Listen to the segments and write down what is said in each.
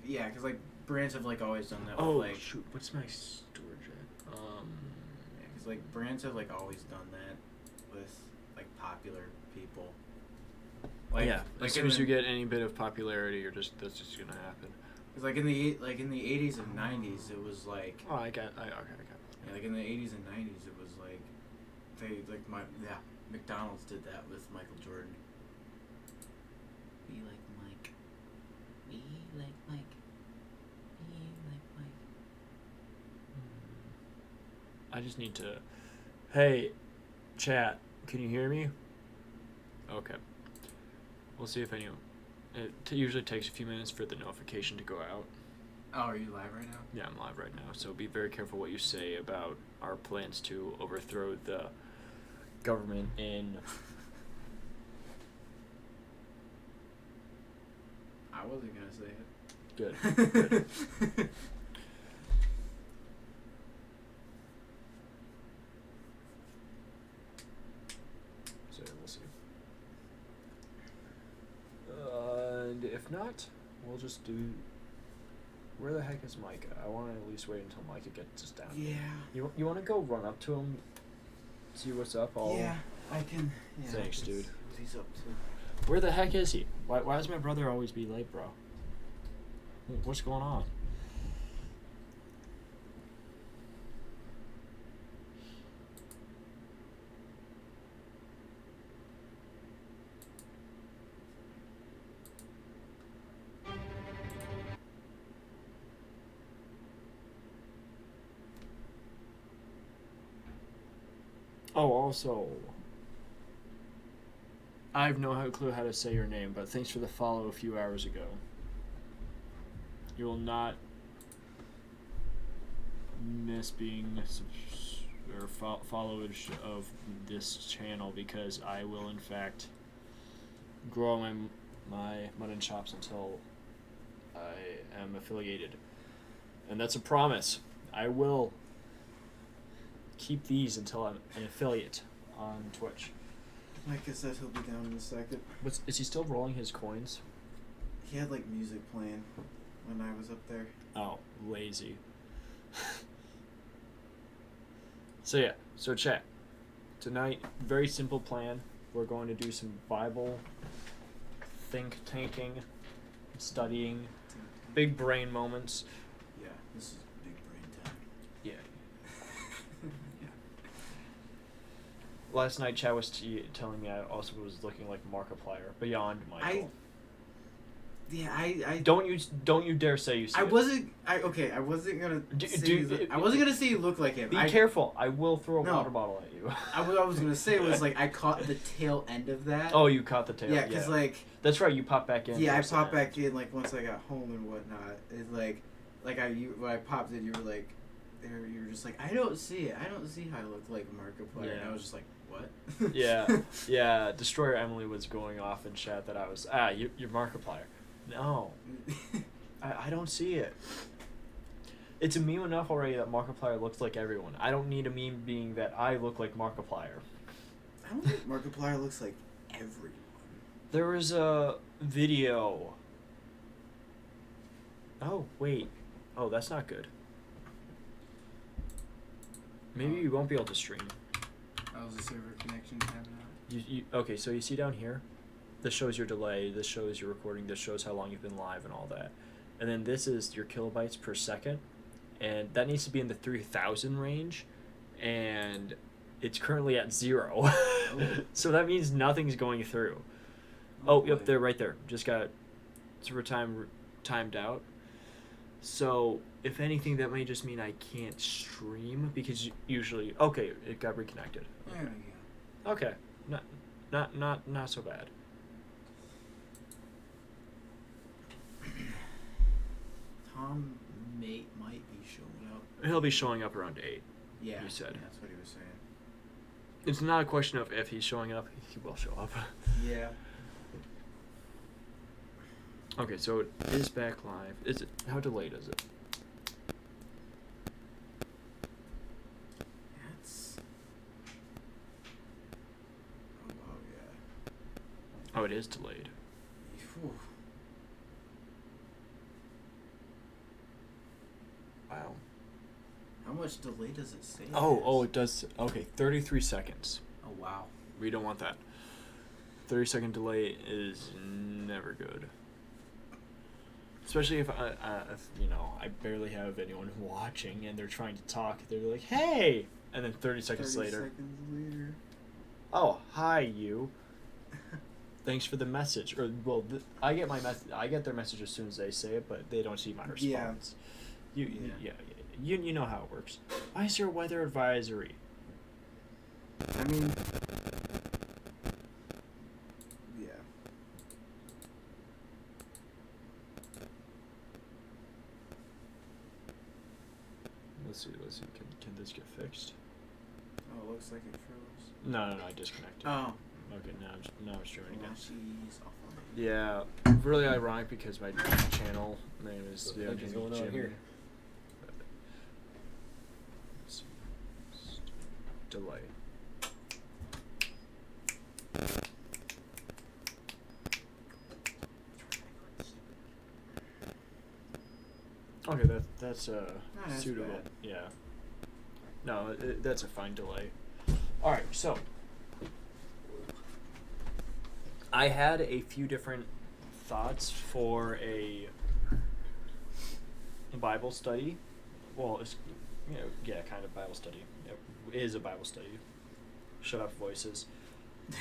Yeah, because like brands have like always done that. Oh with, like, shoot! What's my storage at? Yeah, because like brands have like always done that with like popular people. Like, yeah. like As soon as you get any bit of popularity, that's just gonna happen. Because like in the 80s and 90s, it was like. Oh, I got. Yeah, like in the 80s and 90s, it was like McDonald's did that with Michael Jordan. Be like Mike. Be like Mike. Be like Mike. I just need to. Hey, chat. Can you hear me? Okay. We'll see if anyone. It usually takes a few minutes for the notification to go out. Oh, are you live right now? Yeah, I'm live right now. So be very careful what you say about our plans to overthrow the government in. I wasn't gonna say it. Good. Good. So we'll see. And if not, we'll just do. Where the heck is Micah? I want to at least wait until Micah gets us down. Yeah. You want to go run up to him, see what's up? Yeah, I can. Yeah, Thanks, dude. He's up to. Where the heck is he? Why does my brother always be late, bro? What's going on? Oh, also, I have no clue how to say your name, but thanks for the follow a few hours ago. You will not miss being followage of this channel because I will in fact grow my mutton chops until I am affiliated, and that's a promise. I will keep these until I'm an affiliate on Twitch. Micah said he'll be down in a second. Is he still rolling his coins? He had like music playing when I was up there. Oh, lazy. So chat. Tonight, very simple plan. We're going to do some Bible tanking, studying, big brain moments. Yeah, this is big brain time. Yeah. Last night, Chad was telling me I also was looking like Markiplier beyond Michael. I Don't you dare say you see I it. wasn't gonna I wasn't gonna say you look like him. Be careful! I will throw a No. water bottle at you. What I was gonna say was like I caught the tail end of that. Oh, you caught the tail. Yeah, because like that's right. You popped back in. yeah, I popped back in like once I got home and whatnot. It's like when I popped in, you were like, you were just like, I don't see it. I don't see how I look like Markiplier. Yeah. And I was just like, what? yeah. Destroyer Emily was going off in chat that I was you're Markiplier. No, I don't see it. It's a meme enough already that Markiplier looks like everyone. I don't need a meme being that I look like Markiplier. I don't think Markiplier looks like everyone. There was a video. Oh, wait. Oh, that's not good. Maybe you won't be able to stream. Oh, is the server connection happening? Okay, so you see down here? This shows your delay, this shows your recording, this shows how long you've been live and all that. And then this is your kilobytes per second. And that needs to be in the 3,000 range. And it's currently at 0. Oh. So that means nothing's going through. Yep, there, right there. Just got server timed out. So, if anything, that may just mean I can't stream because usually... Okay, it got reconnected. There we go. Okay, not so bad. Tom might be showing up. He'll be showing up around 8. Yeah, you said. Yeah, that's what he was saying. It's not a question of if he's showing up, he will show up. Yeah. Okay, so it is back live. Is it? How delayed is it? That's... Oh, wow, yeah. Oh, it is delayed. Whew. Wow. How much delay does it say? Oh, it does. Okay, 33 seconds. Oh, wow. We don't want that. 30-second delay is never good. Especially if I barely have anyone watching and they're trying to talk. They're like, "Hey," and then 30 seconds later. Oh, hi you. Thanks for the message. Or I get my I get their message as soon as they say it, but they don't see my response. Yeah. You know how it works. Why is there a weather advisory? I mean, yeah. Let's see. Can this get fixed? Oh, it looks like it froze. No, I disconnected. Oh. Okay, now I'm streaming again. She's off on me. Yeah, really ironic because my channel name is What the heck is going on here? Delay. Okay, that's that's suitable. bad. Yeah. No, that's a fine delay. All right, so I had a few different thoughts for a Bible study. Well, it's kind of Bible study. It is a Bible study. Shut up, voices. Let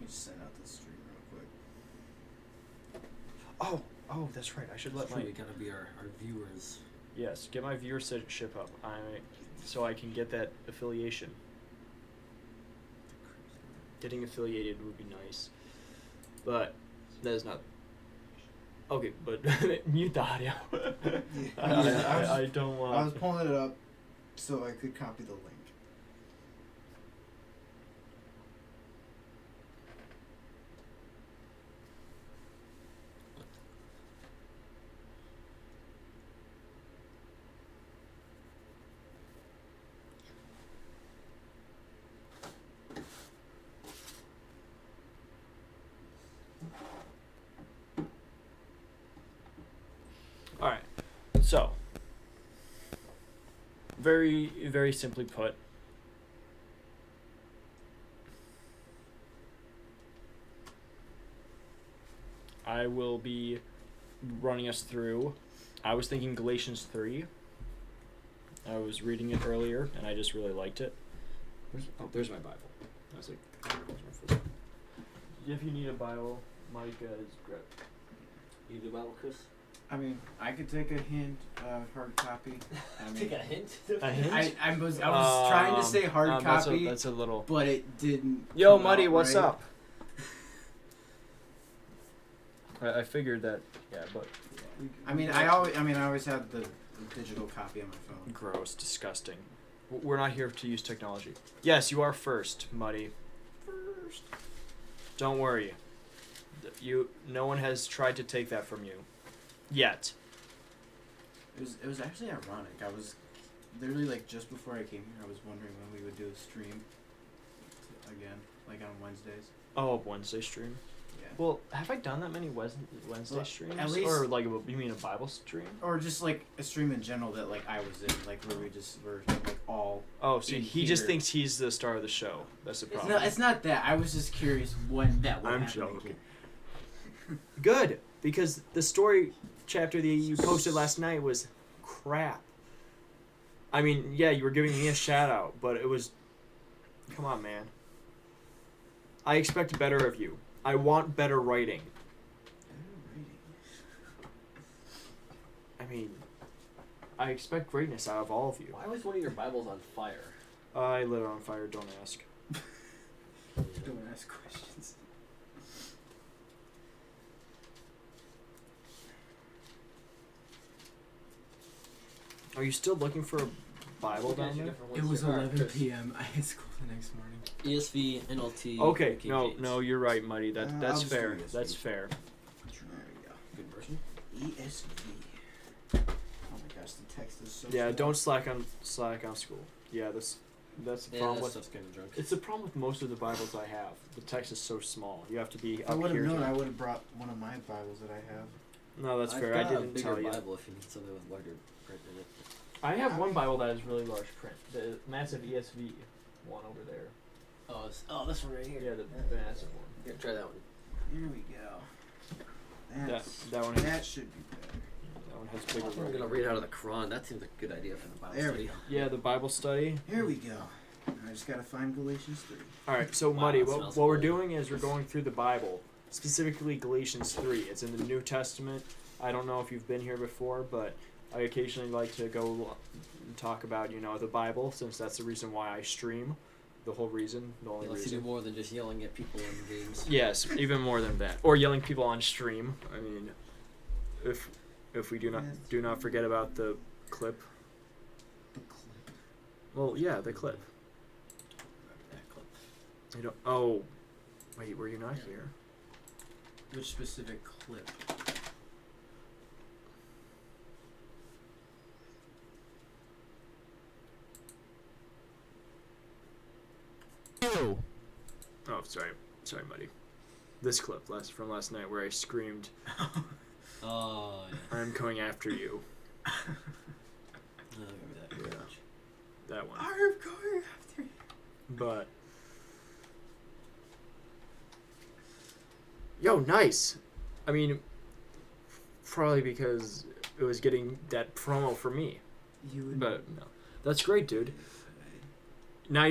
me just send out the stream real quick. Oh, that's right. I should let That's probably gotta be our viewers. Yes, get my viewership up. So I can get that affiliation. Getting affiliated would be nice, but that is not. Okay, but mute the audio. I don't want. I was pulling it up so I could copy the link. All right, so very, very simply put, I will be running us through. I was thinking Galatians 3. I was reading it earlier, and I just really liked it. There's my Bible. I was like, If you need a Bible, Mike is great. you need a Bible, Chris? I mean, I could take a hint, hard copy. I mean, Take a hint. A hint? I was trying to say hard copy, That's a little. but it didn't. Yo, come Muddy, out what's right. up? I figured that. Yeah, but. I mean, I always had the digital copy on my phone. Gross, disgusting. We're not here to use technology. Yes, you are first, Muddy. First. Don't worry. No one has tried to take that from you. Yet. It was actually ironic. I was literally like just before I came here, I was wondering when we would do a stream again, like on Wednesdays. Oh, Wednesday stream. Yeah. Well, have I done that many Wednesday Well, streams? at least- Or like you mean a Bible stream? Or just like a stream in general that like I was in, like where we just were like all. Oh, see, in he just here. thinks he's the star of the show. That's the It's problem. not. It's not that. I was just curious when that would I'm happen joking. again. Good, because the story chapter that you posted last night was crap. I mean, yeah, you were giving me a shout out, but it was. Come on, man. I expect better of you. I want better writing. I mean, I expect greatness out of all of you. Why was one of your Bibles on fire? I lit it on fire, don't ask. Don't ask questions. Are you still looking for a Bible down there? It was 11 p.m. I had school the next morning. ESV, NLT. Okay, King no, James. no, you're right, Muddy. That's I'll just fair. do ESV. That's fair. There we go. Good version. ESV. Oh my gosh, the text is so. Yeah, small. don't slack on school. Yeah, that's the Yeah, problem that with. stuff's kind of drunk. It's the problem with most of the Bibles I have. The text is so small. You have to be If I up would here. have known, to- I would have brought one of my Bibles that I have. No, that's I've fair. I got didn't a bigger tell you. Bible if you need something with larger print in it. I have one Bible that is really large print. The massive ESV one over there. Oh, this one right here. Yeah, the massive one. Here, try that one. Here we go. That one. That should be better. That one has I bigger. think I'm gonna read out of the Quran. That seems like a good idea for the Bible There we study. go. Yeah, the Bible study. Here we go. I just gotta find Galatians 3. All right, so Wow, Muddy, that what smells we're good. doing is we're going through the Bible, specifically Galatians 3. It's in the New Testament. I don't know if you've been here before, but I occasionally like to go and talk about, the Bible, since that's the reason why I stream. The whole reason, the only He likes to do reason. more than just yelling at people in games. Yes, even more than that. Or yelling people on stream. I mean, if we do not forget about the clip. The clip. Well, yeah, the clip. That clip. I don't. Oh, wait, were you not here? Which specific clip? Oh, sorry, Muddy. This clip from last night where I screamed, Oh, yeah. "I'm coming after you." I don't remember that very much. That one. I'm going after you. But yo, nice. I mean, probably because it was getting that promo for me. You would. But no, that's great, dude. Now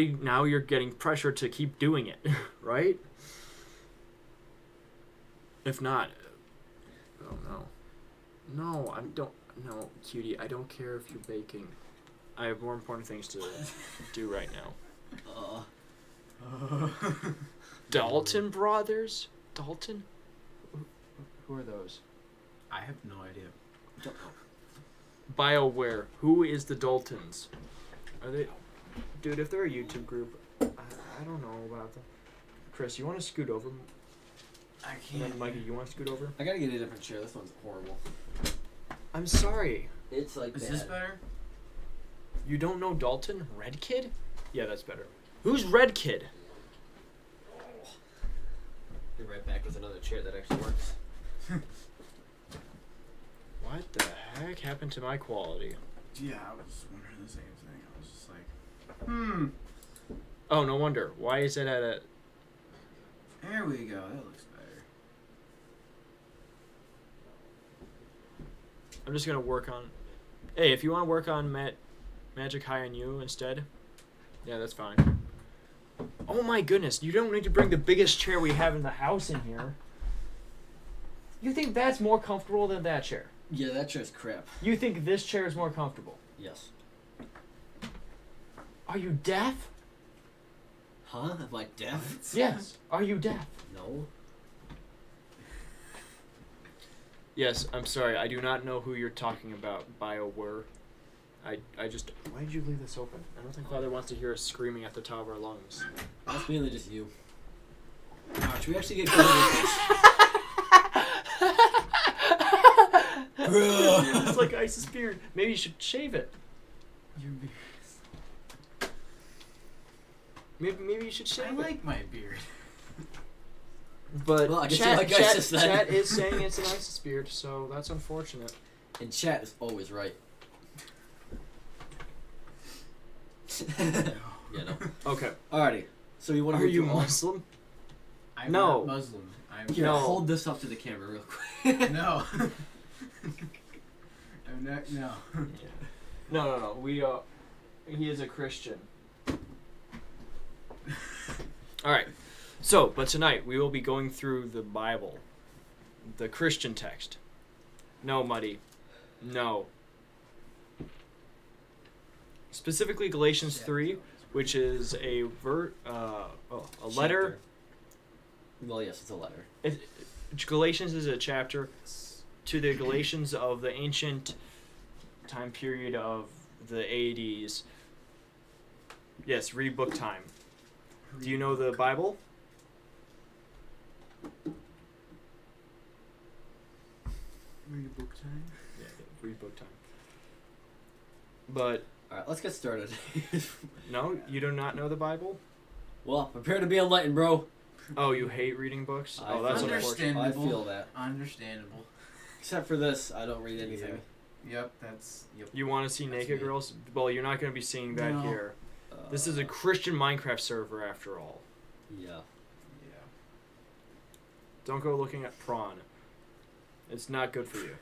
you're getting pressure to keep doing it, right? If not, oh no, I don't. No, cutie, I don't care if you're baking. I have more important things to do right now. Dalton Brothers? Dalton? Who are those? I have no idea. Don't know. BioWare. Who is the Daltons? Are they... Dude, if they're a YouTube group, I don't know about them. Chris, you want to scoot over? I And then can't. Mikey, you want to scoot over? I gotta get a different chair. This one's horrible. I'm sorry. It's like Is bad. this better? You don't know Dalton? Red Kid? Yeah, that's better. Who's Red Kid? Be right back with another chair that actually works. What the heck happened to my quality? Yeah, I was wondering the same thing. I was just like, Oh, no wonder. Why is it at a... There we go. That looks better. I'm just going to work on... Hey, if you want to work on Magic High on You instead, yeah, that's fine. Oh my goodness, you don't need to bring the biggest chair we have in the house in here. You think that's more comfortable than that chair? Yeah, that chair's crap. You think this chair is more comfortable? Yes. Are you deaf? Huh? Am I deaf? Yes. Are you deaf? No. Yes, I'm sorry. I do not know who you're talking about, BioWare. I just... Why did you leave this open? I don't think Father wants to hear us screaming at the top of our lungs. That's mainly just you. Should we actually get going with this? It's like Isis beard. Maybe you should shave it. Your beard. Maybe you should shave I it. like my beard. But Well, I guess chat, you like Isis then. chat is saying it's an Isis beard, so that's unfortunate. And chat is always right. Yeah, no. Okay. Alrighty. So you want to Are you Muslim? I'm No. not Muslim. I'm Here, No. hold this up to the camera real quick. No. I'm not. No. No. We he is a Christian. All right. So, but tonight we will be going through the Bible, the Christian text. No, Muddy. No. Specifically Galatians 3, which is a letter. Chapter. Well, yes, it's a letter. Galatians is a chapter to the Galatians of the ancient time period of the 80s. Yes, read book time. Do you know the Bible? Read book time. Yeah, read book time. But Alright, let's get started. no, you do not know the Bible? Well, prepare to be enlightened, bro. Oh, you hate reading books? I Oh, that's feel that. unfortunate. Understandable. I feel that. Understandable. Except for this, I don't read anything. Yep, that's yep. You want to see That's naked me. girls? Well, you're not going to be seeing that No. here. This is a Christian Minecraft server, after all. Yeah. Yeah. Don't go looking at prawn. It's not good for you.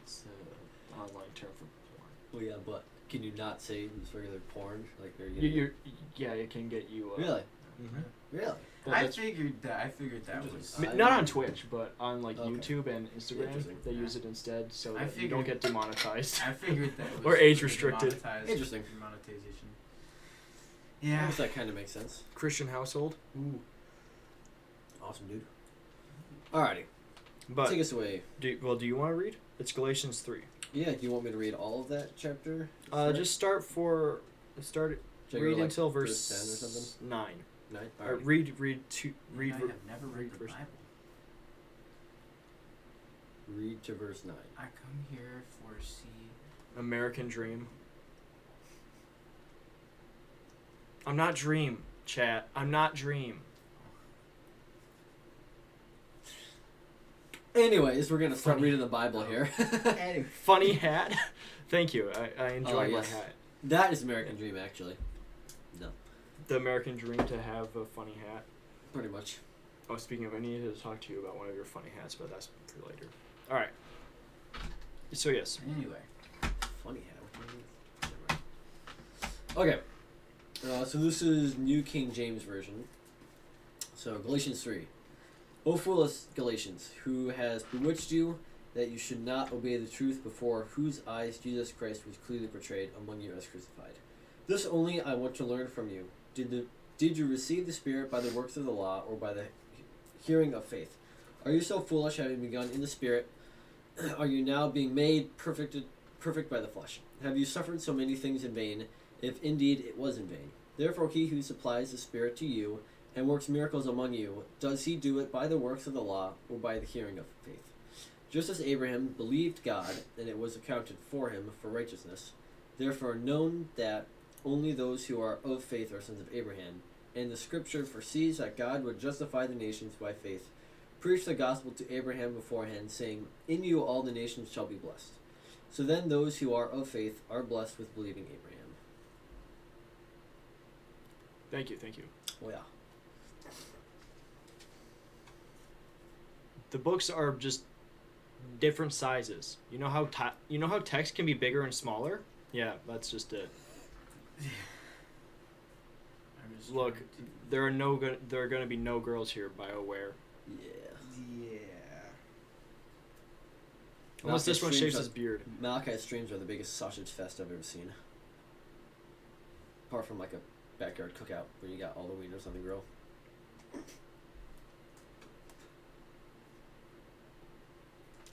It's an online term for porn. Well, yeah, but can you not say it's regular porn? Like, are Yeah, it can get you. Really? Mhm. Really? I figured that was. Interesting. Not on Twitch, but on like Okay. YouTube and Instagram, Interesting. they Yeah. use it instead, so I that you don't get demonetized. I figured that was Or age the restricted. demonetized- Interesting. Monetization. I Yeah. guess that kind of makes sense. Christian household, Ooh. Awesome, dude. Alrighty. but Take us away. do you want to read? It's Galatians 3. Yeah, do you want me to read all of that chapter? Just start Should I go read to, like, until verse verse 10 or something? 9. 9? Or Alright. read I have never read the verse- Bible. Read to verse 9. I come here for see. American Dream. I'm not Dream, chat. I'm not Dream. Anyways, we're gonna start Funny. reading the Bible here. Anyway. Funny hat. Thank you. I enjoy my yes. hat. That is American Dream, actually. The American Dream to have a funny hat. Pretty much. Oh, speaking of, I needed to talk to you about one of your funny hats, but that's for later. All right. So yes. Anyway. Funny hat. Okay. So this is New King James Version. So Galatians 3. O foolish Galatians, who has bewitched you that you should not obey the truth, before whose eyes Jesus Christ was clearly portrayed among you as crucified. This only I want to learn from you. Did you receive the Spirit by the works of the law, or by the hearing of faith? Are you so foolish, having begun in the Spirit? Are you now being made perfect by the flesh? Have you suffered so many things in vain, if indeed it was in vain? Therefore he who supplies the Spirit to you and works miracles among you, does he do it by the works of the law, or by the hearing of faith? Just as Abraham believed God, and it was accounted for him for righteousness. Therefore known that only those who are of faith are sons of Abraham. And the Scripture foresees that God would justify the nations by faith. Preach the gospel to Abraham beforehand, saying, in you all the nations shall be blessed. So then those who are of faith are blessed with believing Abraham. Thank you. Oh yeah. The books are just different sizes. You know how text can be bigger and smaller? Yeah, that's just it. I'm just Look, trying to- there are going to be no girls here, BioWare. Yeah. Unless this one Malachi's shaves streams his beard. Malachi's streams are the biggest sausage fest I've ever seen. Apart from like a backyard cookout where you got all the wieners on the grill.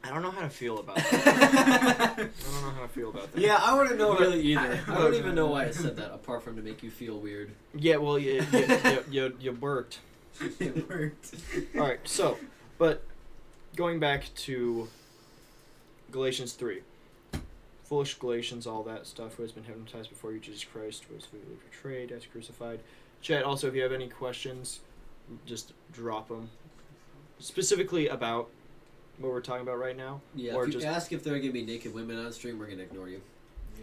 I don't know how to feel about that. I don't know how to feel about that. Yeah, I wouldn't know But really either. I don't I- even know why I said that, apart from to make you feel weird. Yeah, well, you worked. It worked. All right, so, but going back to Galatians 3. Foolish Galatians, all that stuff, who has been hypnotized before you, Jesus Christ, was legally portrayed as crucified. Chat, also, if you have any questions, just drop them. Specifically about what we're talking about right now. Yeah, Or if you just- ask if there are going to be naked women on stream, we're going to ignore you.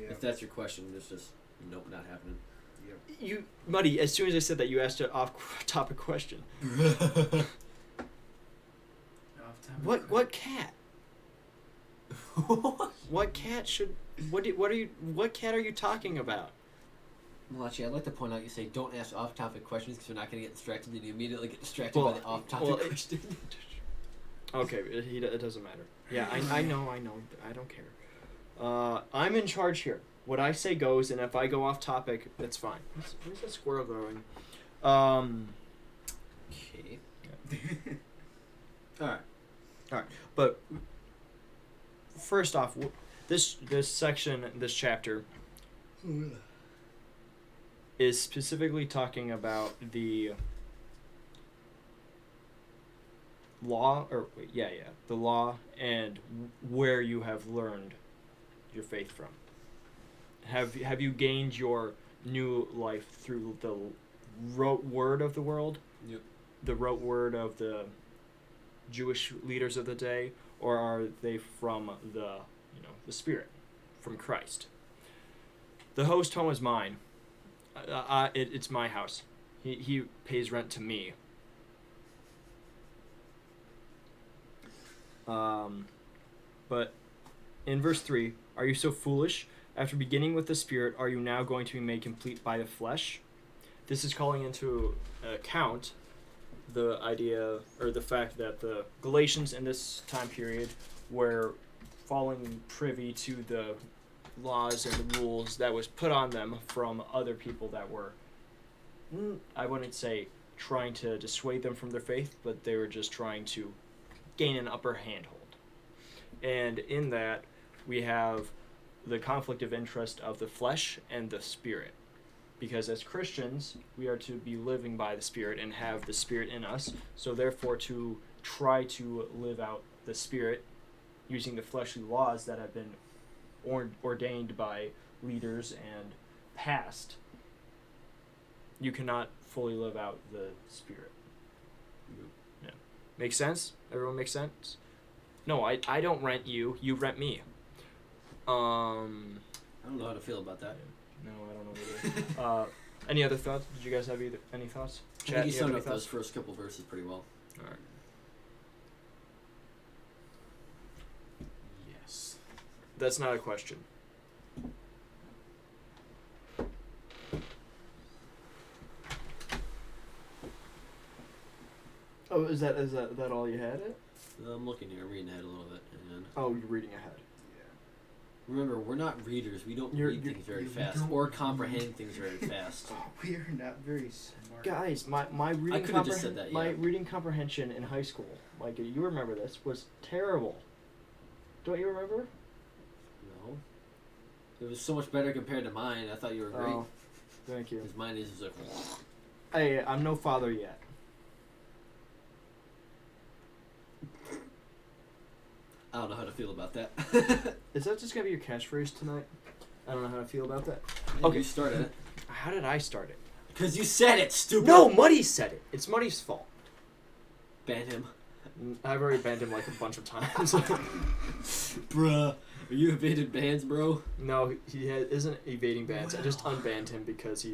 Yeah. If that's your question, it's just, nope, not happening. You, Muddy, as soon as I said that, you asked an off-topic question. What cat? What cat should... What cat are you talking about? Malachi, I'd like to point out you say don't ask off-topic questions because we're not going to get distracted, and you immediately get distracted Well, by the off-topic well, question. Okay, it doesn't matter. Yeah, I know. I don't care. I'm in charge here. What I say goes, and if I go off topic, that's fine. Where's that squirrel going? Okay. Alright. But first off, this section, this chapter, is specifically talking about the law, the law, and where you have learned your faith from. Have you gained your new life through the rote word of the world? Yep. The rote word of the Jewish leaders of the day, or are they from the Spirit, from Christ? The host home is mine. It's my house. He pays rent to me. But in verse 3, are you so foolish? After beginning with the Spirit, are you now going to be made complete by the flesh? This is calling into account the idea, or the fact that the Galatians in this time period were falling privy to the laws and the rules that was put on them from other people that were, I wouldn't say trying to dissuade them from their faith, but they were just trying to gain an upper handhold. And in that, we have the conflict of interest of the flesh and the Spirit. Because as Christians, we are to be living by the Spirit and have the Spirit in us. So therefore, to try to live out the Spirit using the fleshly laws that have been ordained by leaders and past, you cannot fully live out the Spirit. Yeah. Make sense? Everyone make sense? No, I don't rent you. You rent me. I don't know how to feel about that. No, I don't know either. Any other thoughts? Did you guys have any thoughts? I think you summed up those first couple verses pretty well. All right. Yes. That's not a question. Oh, is that all you had? I'm looking here, I'm reading ahead a little bit. And Oh, you're reading ahead. remember, we're not readers. We don't read things very fast or comprehend things very fast. Oh, we are not very smart. Guys, my reading I could have just said that. my Yeah. reading comprehension in high school, like you remember this, was terrible. Don't you remember? No. It was so much better compared to mine. I thought you were great. Oh, thank you. Because mine is just like. Hey, I'm no father yet. I don't know how to feel about that. Is that just gonna be your catchphrase tonight? I don't know how to feel about that. Okay. You started it. How did I start it? Because you said it, stupid. No, Muddy said it. It's Muddy's fault. Ban him. I've already banned him like a bunch of times. Bruh. Are you evaded bans, bro? No, he isn't evading bans. I just unbanned him because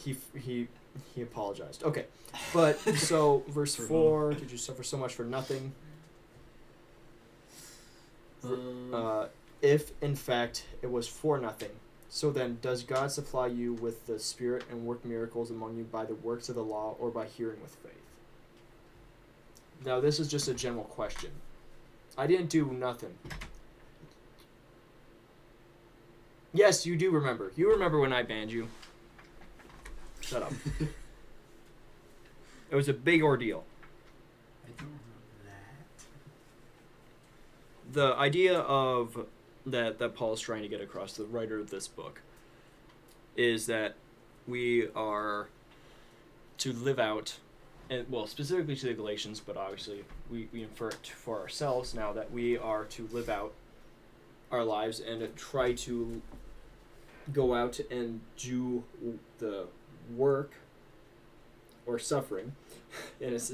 he apologized. Okay, but so verse 4: Did you suffer so much for nothing? If in fact it was for nothing, so then does God supply you with the Spirit and work miracles among you by the works of the law or by hearing with faith? Now this is just a general question. I didn't do nothing. Yes, you do remember. You remember when I banned you. Shut up. It was a big ordeal. I don't remember that. The idea of that Paul is trying to get across, the writer of this book, is that we are to live out, and well, specifically to the Galatians, but obviously we infer it for ourselves now, that we are to live out our lives and try to go out and do the work or suffering. And it's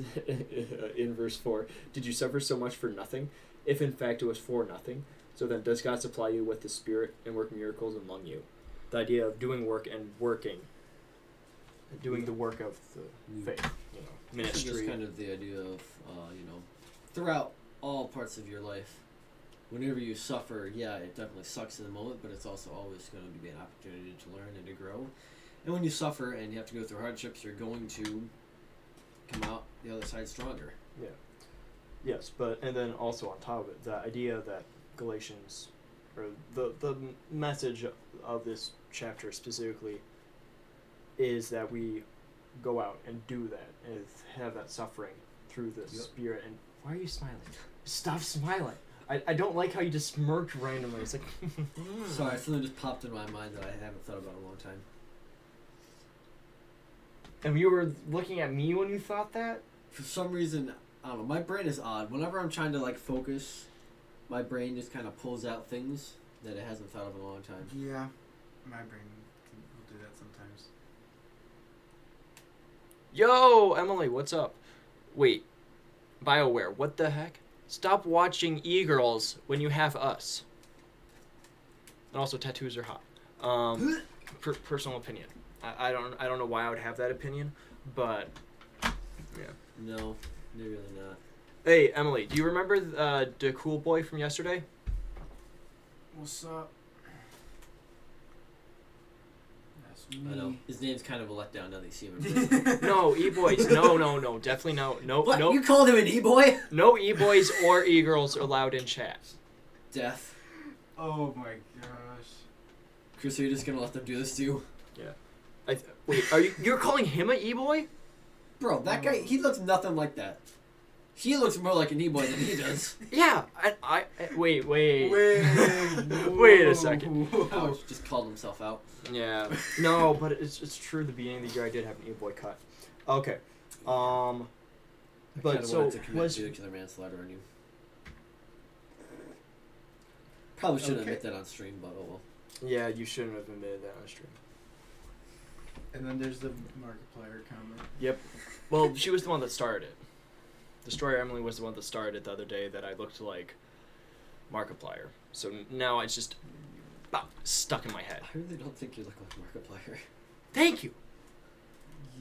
in verse 4, did you suffer so much for nothing? If in fact it was for nothing, so then does God supply you with the Spirit and work miracles among you? The idea of doing work and working, doing the work of the faith, ministry. That's kind of the idea of, throughout all parts of your life, whenever you suffer, yeah, it definitely sucks in the moment, but it's also always going to be an opportunity to learn and to grow. And when you suffer and you have to go through hardships, you're going to come out the other side stronger. Yeah. Yes, but and then also on top of it, the idea that Galatians, or the message of this chapter specifically, is that we go out and do that and have that suffering through the Spirit. And why are you smiling? Stop smiling. I don't like how you just smirked randomly. It's like Sorry, something just popped in my mind that I haven't thought about in a long time. And you were looking at me when you thought that? For some reason, I don't know, my brain is odd. Whenever I'm trying to focus, my brain just kind of pulls out things that it hasn't thought of in a long time. Yeah, my brain will do that sometimes. Yo, Emily, what's up? Wait, BioWare, what the heck? Stop watching e-girls when you have us. And also, tattoos are hot. Personal opinion. I don't know why I would have that opinion, but yeah. No, they're really not. Hey, Emily, do you remember the cool boy from yesterday? What's up? That's I know. me. His name's kind of a letdown now that you see him in person. No, e-boys. No. Definitely no. What? No. You called him an e-boy? No e-boys or e-girls allowed in chat. Death. Oh my gosh. Chris, are you just gonna let them do this to you? Wait, you're calling him an e-boy? Bro, that guy, he looks nothing like that. He looks more like an e-boy than he does. Yeah. Wait. Wait. Wait a second. Ouch, just called himself out. Yeah. No, but it's true. The beginning of the year, I did have an e-boy cut. Okay. I But kinda so wanted to commit was vehicular manslaughter on you. Probably shouldn't admit that on stream, but oh well. yeah, you shouldn't have admitted that on stream. And then there's the Markiplier comment. Yep. Well, she was the one that started it. Destroyer Emily was the one that started it the other day that I looked like Markiplier. So now it's just stuck in my head. I really don't think you look like Markiplier. Thank you.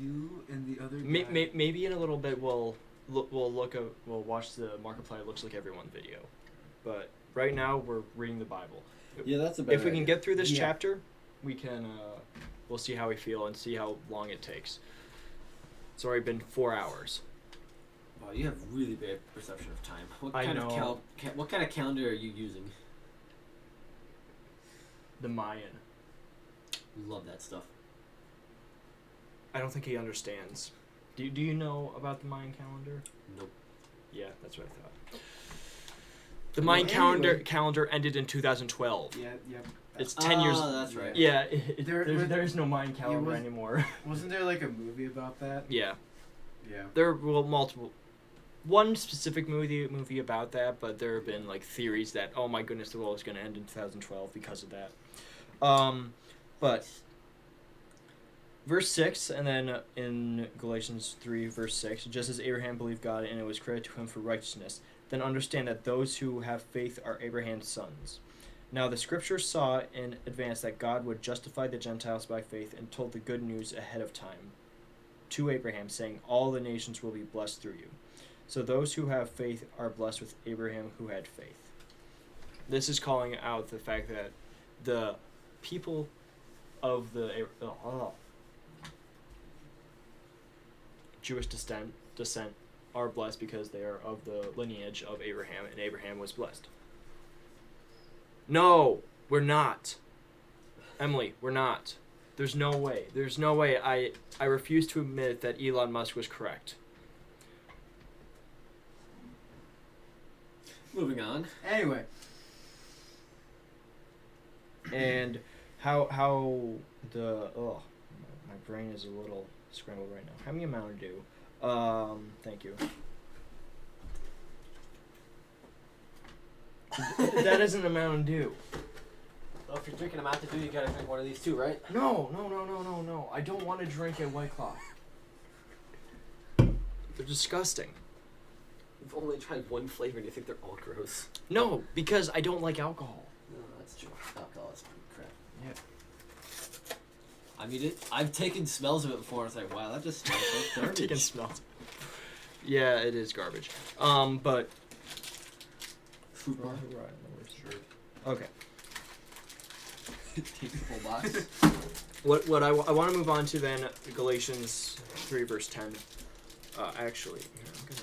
You and the other guy. Maybe in a little bit we'll watch the Markiplier Looks Like Everyone video. But right now we're reading the Bible. Yeah, that's a better If we can idea. get through this Yeah. chapter, we can we'll see how we feel and see how long it takes. It's already been 4 hours. Wow, you have really bad perception of time. What I kind know. what kind of calendar are you using? The Mayan. Love that stuff. I don't think he understands. Do you know about the Mayan calendar? Nope. Yeah, that's what I thought. The Well, Mayan anyway. calendar ended in 2012. Yeah, yep. It's 10 years. Oh, that's right. Yeah, there's no Mayan was- calendar anymore. Wasn't there like a movie about that? Yeah, Yeah. there were multiple. One specific movie about that, but there have been like theories that oh my goodness, the world is going to end in 2012 because of that. But verse 6, and then in Galatians 3, verse 6, just as Abraham believed God and it was credited to him for righteousness, then understand that those who have faith are Abraham's sons. Now the scriptures saw in advance that God would justify the Gentiles by faith and told the good news ahead of time to Abraham, saying, all the nations will be blessed through you. So those who have faith are blessed with Abraham who had faith. This is calling out the fact that the people of the Jewish descent are blessed because they are of the lineage of Abraham, and Abraham was blessed. No, we're not. Emily, we're not. There's no way. There's no way. I refuse to admit that Elon Musk was correct. Moving on. Anyway. And how the my brain is a little scrambled right now. How many Mountain Dew? Thank you. That isn't a Mountain Dew. Well, if you're drinking a Mountain Dew, you gotta drink one of these too, right? No. I don't want to drink a White Claw. They're disgusting. You've only tried one flavor and you think they're all gross. No, because I don't like alcohol. No, that's true. Alcohol is pretty crap. Yeah. I mean, I've taken smells of it before and it's like, wow, that just smells like garbage. Taking smells. Yeah, it is garbage. But Fruit bar. Sure. Okay. Take the full box. What I want to move on to then Galatians 3 verse 10. Actually, here, I'm gonna.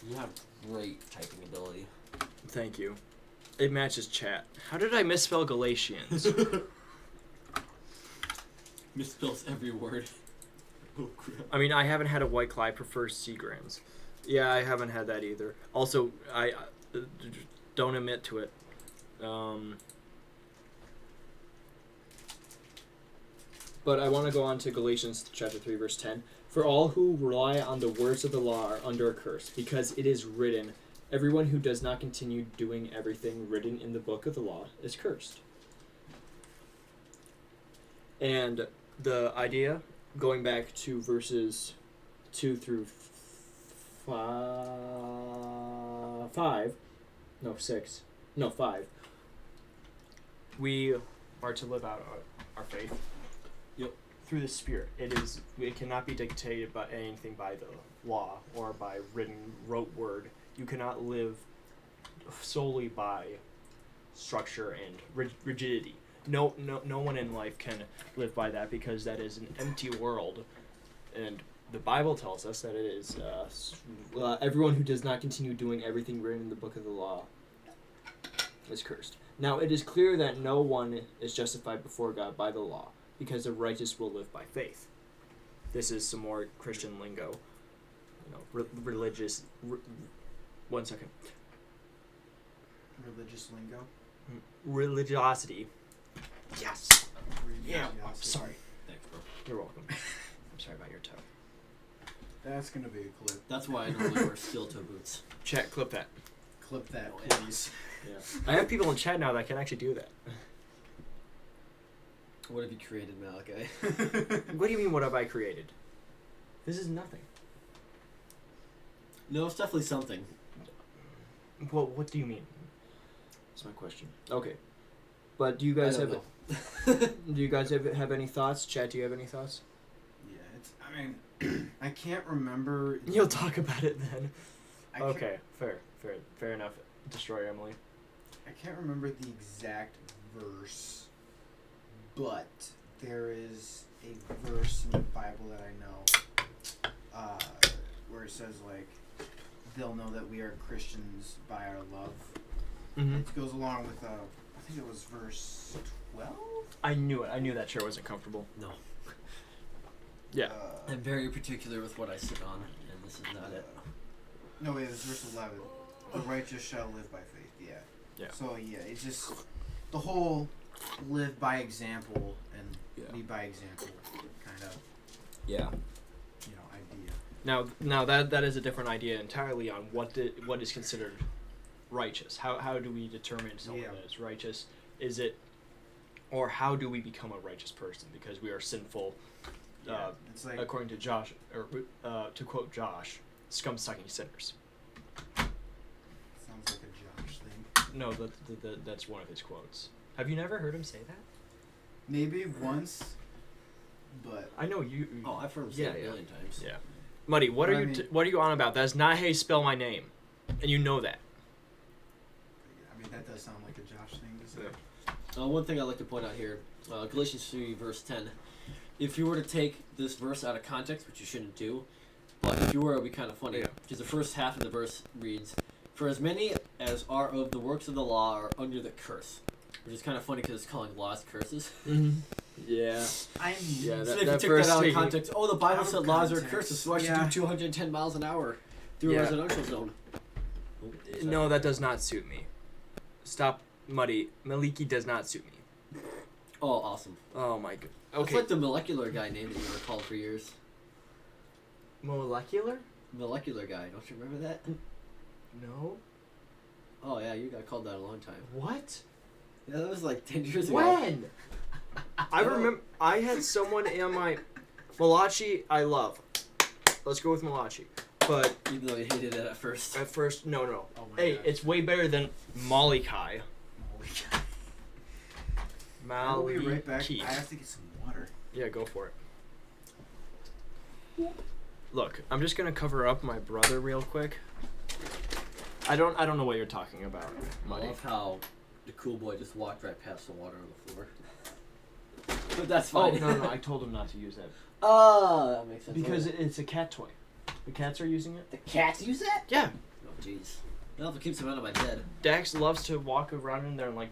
You have great typing ability. Thank you. It matches chat. How did I misspell Galatians? Misspells every word. Oh crap. I mean, I haven't had a White Claw. I prefer Seagrams. Yeah, I haven't had that either. Also, I don't admit to it. But I want to go on to Galatians chapter 3, verse 10. For all who rely on the words of the law are under a curse, because it is written, Everyone who does not continue doing everything written in the book of the law is cursed. And the idea, going back to verses 2 through 5, we are to live out our faith. Yep. Through the Spirit. It cannot be dictated by anything by the law or by rote word. You cannot live solely by structure and rigidity. No one in life can live by that, because that is an empty world, and the Bible tells us that it is everyone who does not continue doing everything written in the book of the law is cursed. Now it is clear that no one is justified before God by the law, because the righteous will live by faith. This is some more Christian lingo, religious. One second. Religious lingo. Religiosity. Yes. Yeah. I'm sorry. Thanks, bro. You're welcome. I'm sorry about your toe. That's gonna be a clip. That's why I normally wear steel toe boots. Chat, clip that. Clip that, Oh, yeah. please. Yeah. I have people in chat now that can actually do that. What have you created, Malachi? What do you mean? What have I created? This is nothing. No, it's definitely something. Well, what do you mean? That's my question. Okay, but do you guys I have? don't Do you guys have any thoughts? Chat, do you have any thoughts? Yeah, it's. I mean, I can't remember. You'll talk about it then. I can't- Okay, fair enough. Destroy Emily. I can't remember the exact verse, but there is a verse in the Bible that I know, where it says like, they'll know that we are Christians by our love. Mm-hmm. It goes along with I think it was verse 12. I knew it. I knew that chair wasn't comfortable. No. Yeah. I'm very particular with what I sit on, and this is not it. No, wait, it was verse 11. The righteous shall live by faith. Yeah. Yeah. So yeah, it's just the whole live by example and lead by example kind of Yeah. idea. Now that is a different idea entirely on what is considered righteous. How do we determine someone that is righteous? Is it, or how do we become a righteous person? Because we are sinful. It's like, according to Josh, or to quote Josh, scum-sucking sinners. sounds like a Josh thing. No, that's one of his quotes. Have you never heard him say that? Maybe once, but I know you. Oh, I've heard him say it a million times. Yeah. Muddy, what are you on about? That's not how you spell my name, and you know that. I mean that does sound like a Josh thing to say. One thing I'd like to point out here, Galatians 3, verse 10. If you were to take this verse out of context, which you shouldn't do, but if you were, it would be kind of funny. Yeah. Because the first half of the verse reads, "For as many as are of the works of the law are under the curse." Which is kind of funny because it's calling laws curses. Mm-hmm. Yeah. I mean, Yeah, So that if you took verse that out of taking- context, the Bible Out said of laws are context, curses, so I should yeah. do 210 miles an hour through Yeah. a residential zone. Oh, No, that does not suit me. Stop, Muddy. Maliki does not suit me. Oh, awesome. Oh my god. That's Okay. like the molecular guy name that you were called for years. Molecular? Molecular guy, don't you remember that? No. Oh yeah, you got called that a long time. What? Yeah, that was like 10 years ago. When? I remember I had someone in my Malachi I love. Let's go with Malachi. But Even though you hated it at first. at first no. Oh my Hey, gosh. it's way better than Molokai. Holy cow. I'll be right back. Maliki. I have to get some water. Yeah, go for it. Look, I'm just gonna cover up my brother real quick. I don't know what you're talking about, I Muddy. love how the cool boy just walked right past the water on the floor. But that's Oh fine. no, I told him not to use that Oh, that makes sense. because it's a cat toy. The cats are using it. the cats use that? Yeah, Oh, jeez. Well, if it keeps them out of my bed. Dax loves to walk around in there and like.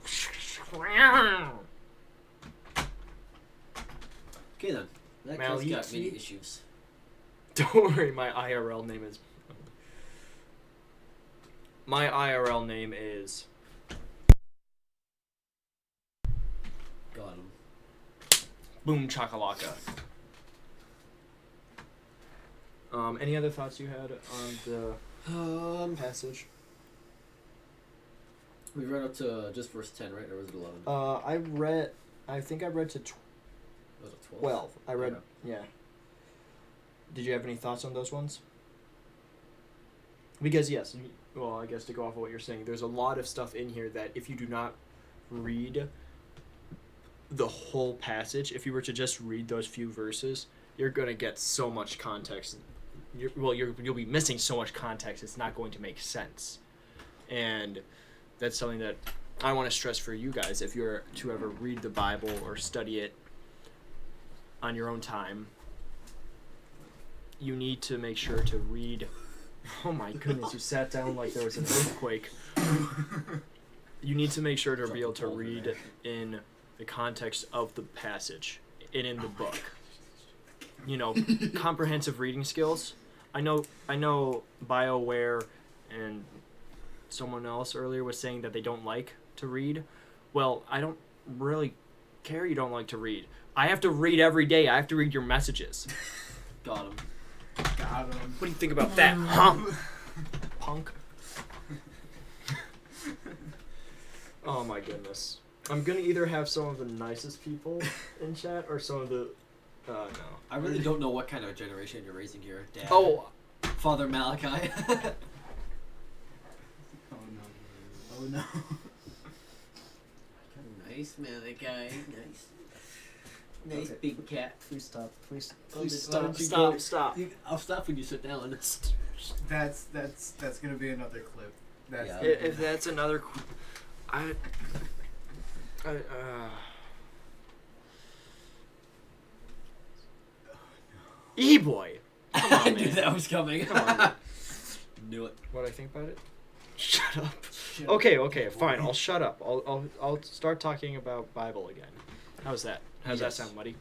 Okay then. That cat's got Maliki? many issues. Don't worry, my IRL name is. My IRL name is. Got him. Boom Chakalaka. Any other thoughts you had on the passage? We read up to just verse 10, right? Or was it 11? I think I read to Was it 12? 12. I read, Okay. yeah. Did you have any thoughts on those ones? Because, yes, well, I guess to go off of what you're saying, there's a lot of stuff in here that if you do not read the whole passage, if you were to just read those few verses, you're going to get so much context. You'll be missing so much context, it's not going to make sense. And that's something that I want to stress for you guys. If you're to ever read the Bible or study it on your own time, you need to make sure to read. Oh my goodness, you sat down like there was an earthquake. You need to make sure to be able to read in the context of the passage and in the book. You know, comprehensive reading skills. I know BioWare and someone else earlier was saying that they don't like to read. Well, I don't really care you don't like to read. I have to read every day. I have to read your messages. Got him. Got him. What do you think about that, huh? Punk. Oh my goodness. I'm gonna either have some of the nicest people in chat or some of the no. I really don't know what kind of generation you're raising here, Dad. Oh, Father Malachi. Oh no. Nice Malachi. Nice. Nice Okay. big cat. please stop. Please Why stop. don't you Stop. go- Stop. I'll stop when you sit down. That's gonna be another clip. That's Yeah. If that's another, I E-boy. Come on, I knew man. that was coming. Come on, man. Knew it. What I think about it? Shut up. Okay, fine. I'll shut up. I'll start talking about Bible again. How's that? How's Yes. that sound, buddy?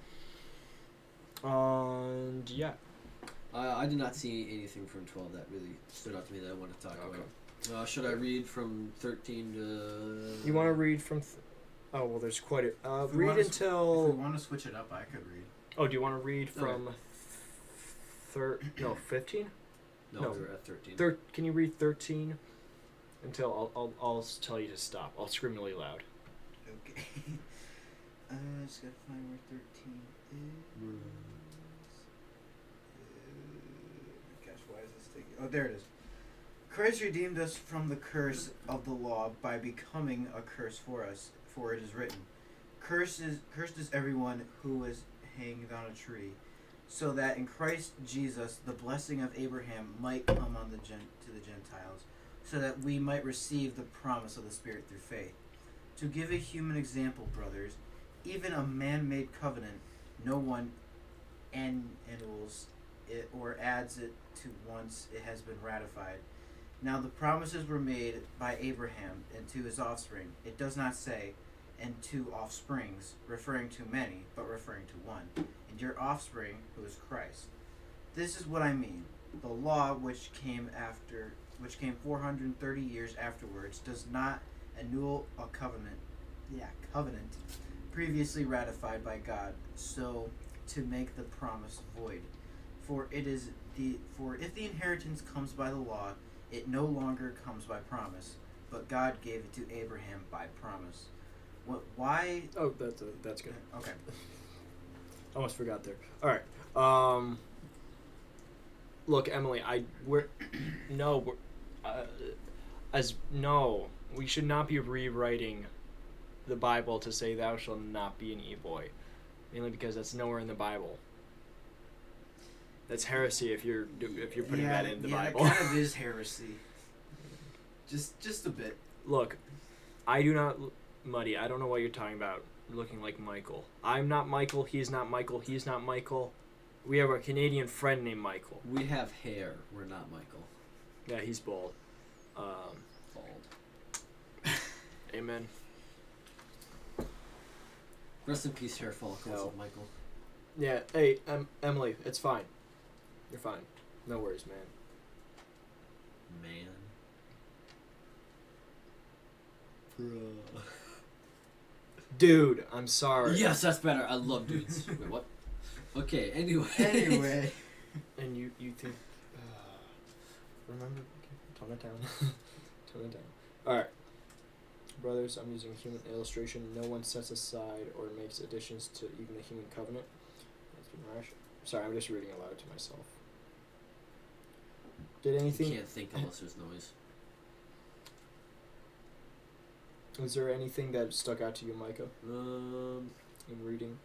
And yeah. I did not see anything from 12 that really stood out to me that I want to talk about. Should I read from 13 to... You want to read from? Oh well, there's quite a. If we Read wanna If until. we want to switch it up, I could read. Oh, do you want to read from? 15. No, No. we were at 13. Can you read 13? Until I'll tell you to stop. I'll scream really loud. Okay. Just gotta find where 13 is. Gosh, why is this taking? Oh, there it is. Christ redeemed us from the curse of the law by becoming a curse for us, for it is written, cursed is everyone who is hanged on a tree, so that in Christ Jesus the blessing of Abraham might come on to the Gentiles, so that we might receive the promise of the Spirit through faith. To give a human example, brothers, even a man-made covenant, no one annuls it or adds it to once it has been ratified. Now the promises were made by Abraham and to his offspring. It does not say, and two offsprings, referring to many, but referring to one, and your offspring, who is Christ. This is what I mean. The law, which came 430 years afterwards, does not annul a covenant previously ratified by God, so to make the promise void. For if the inheritance comes by the law, it no longer comes by promise, but God gave it to Abraham by promise. Why? Oh, that's good. Okay. Almost forgot there. All right. Look, Emily, we should not be rewriting the Bible to say thou shalt not be an e-boy, mainly because that's nowhere in the Bible. That's heresy if you're putting that in the Bible. That kind of is heresy. Just a bit. Look, I do not, Muddy, I don't know what you're talking about. Looking like Michael. I'm not Michael. He's not Michael. He's not Michael. We have a Canadian friend named Michael. We have hair. We're not Michael. Yeah, he's bald. Bald. Amen. Rest in peace, hair follicles No. of Michael. Yeah, hey, Emily, it's fine. You're fine. No worries, man. Bruh. Dude, I'm sorry. Yes, that's better. I love dudes. Wait, what? Okay, anyway. Anyway. And you think... remember... Tone it down. Tone it down. Alright. brothers, I'm using human illustration. No one sets aside or makes additions to even a human covenant. That's been rash. Sorry, I'm just reading aloud to myself. Did You anything? can't think unless there's noise. Was there anything that stuck out to you, Micah, Um, in reading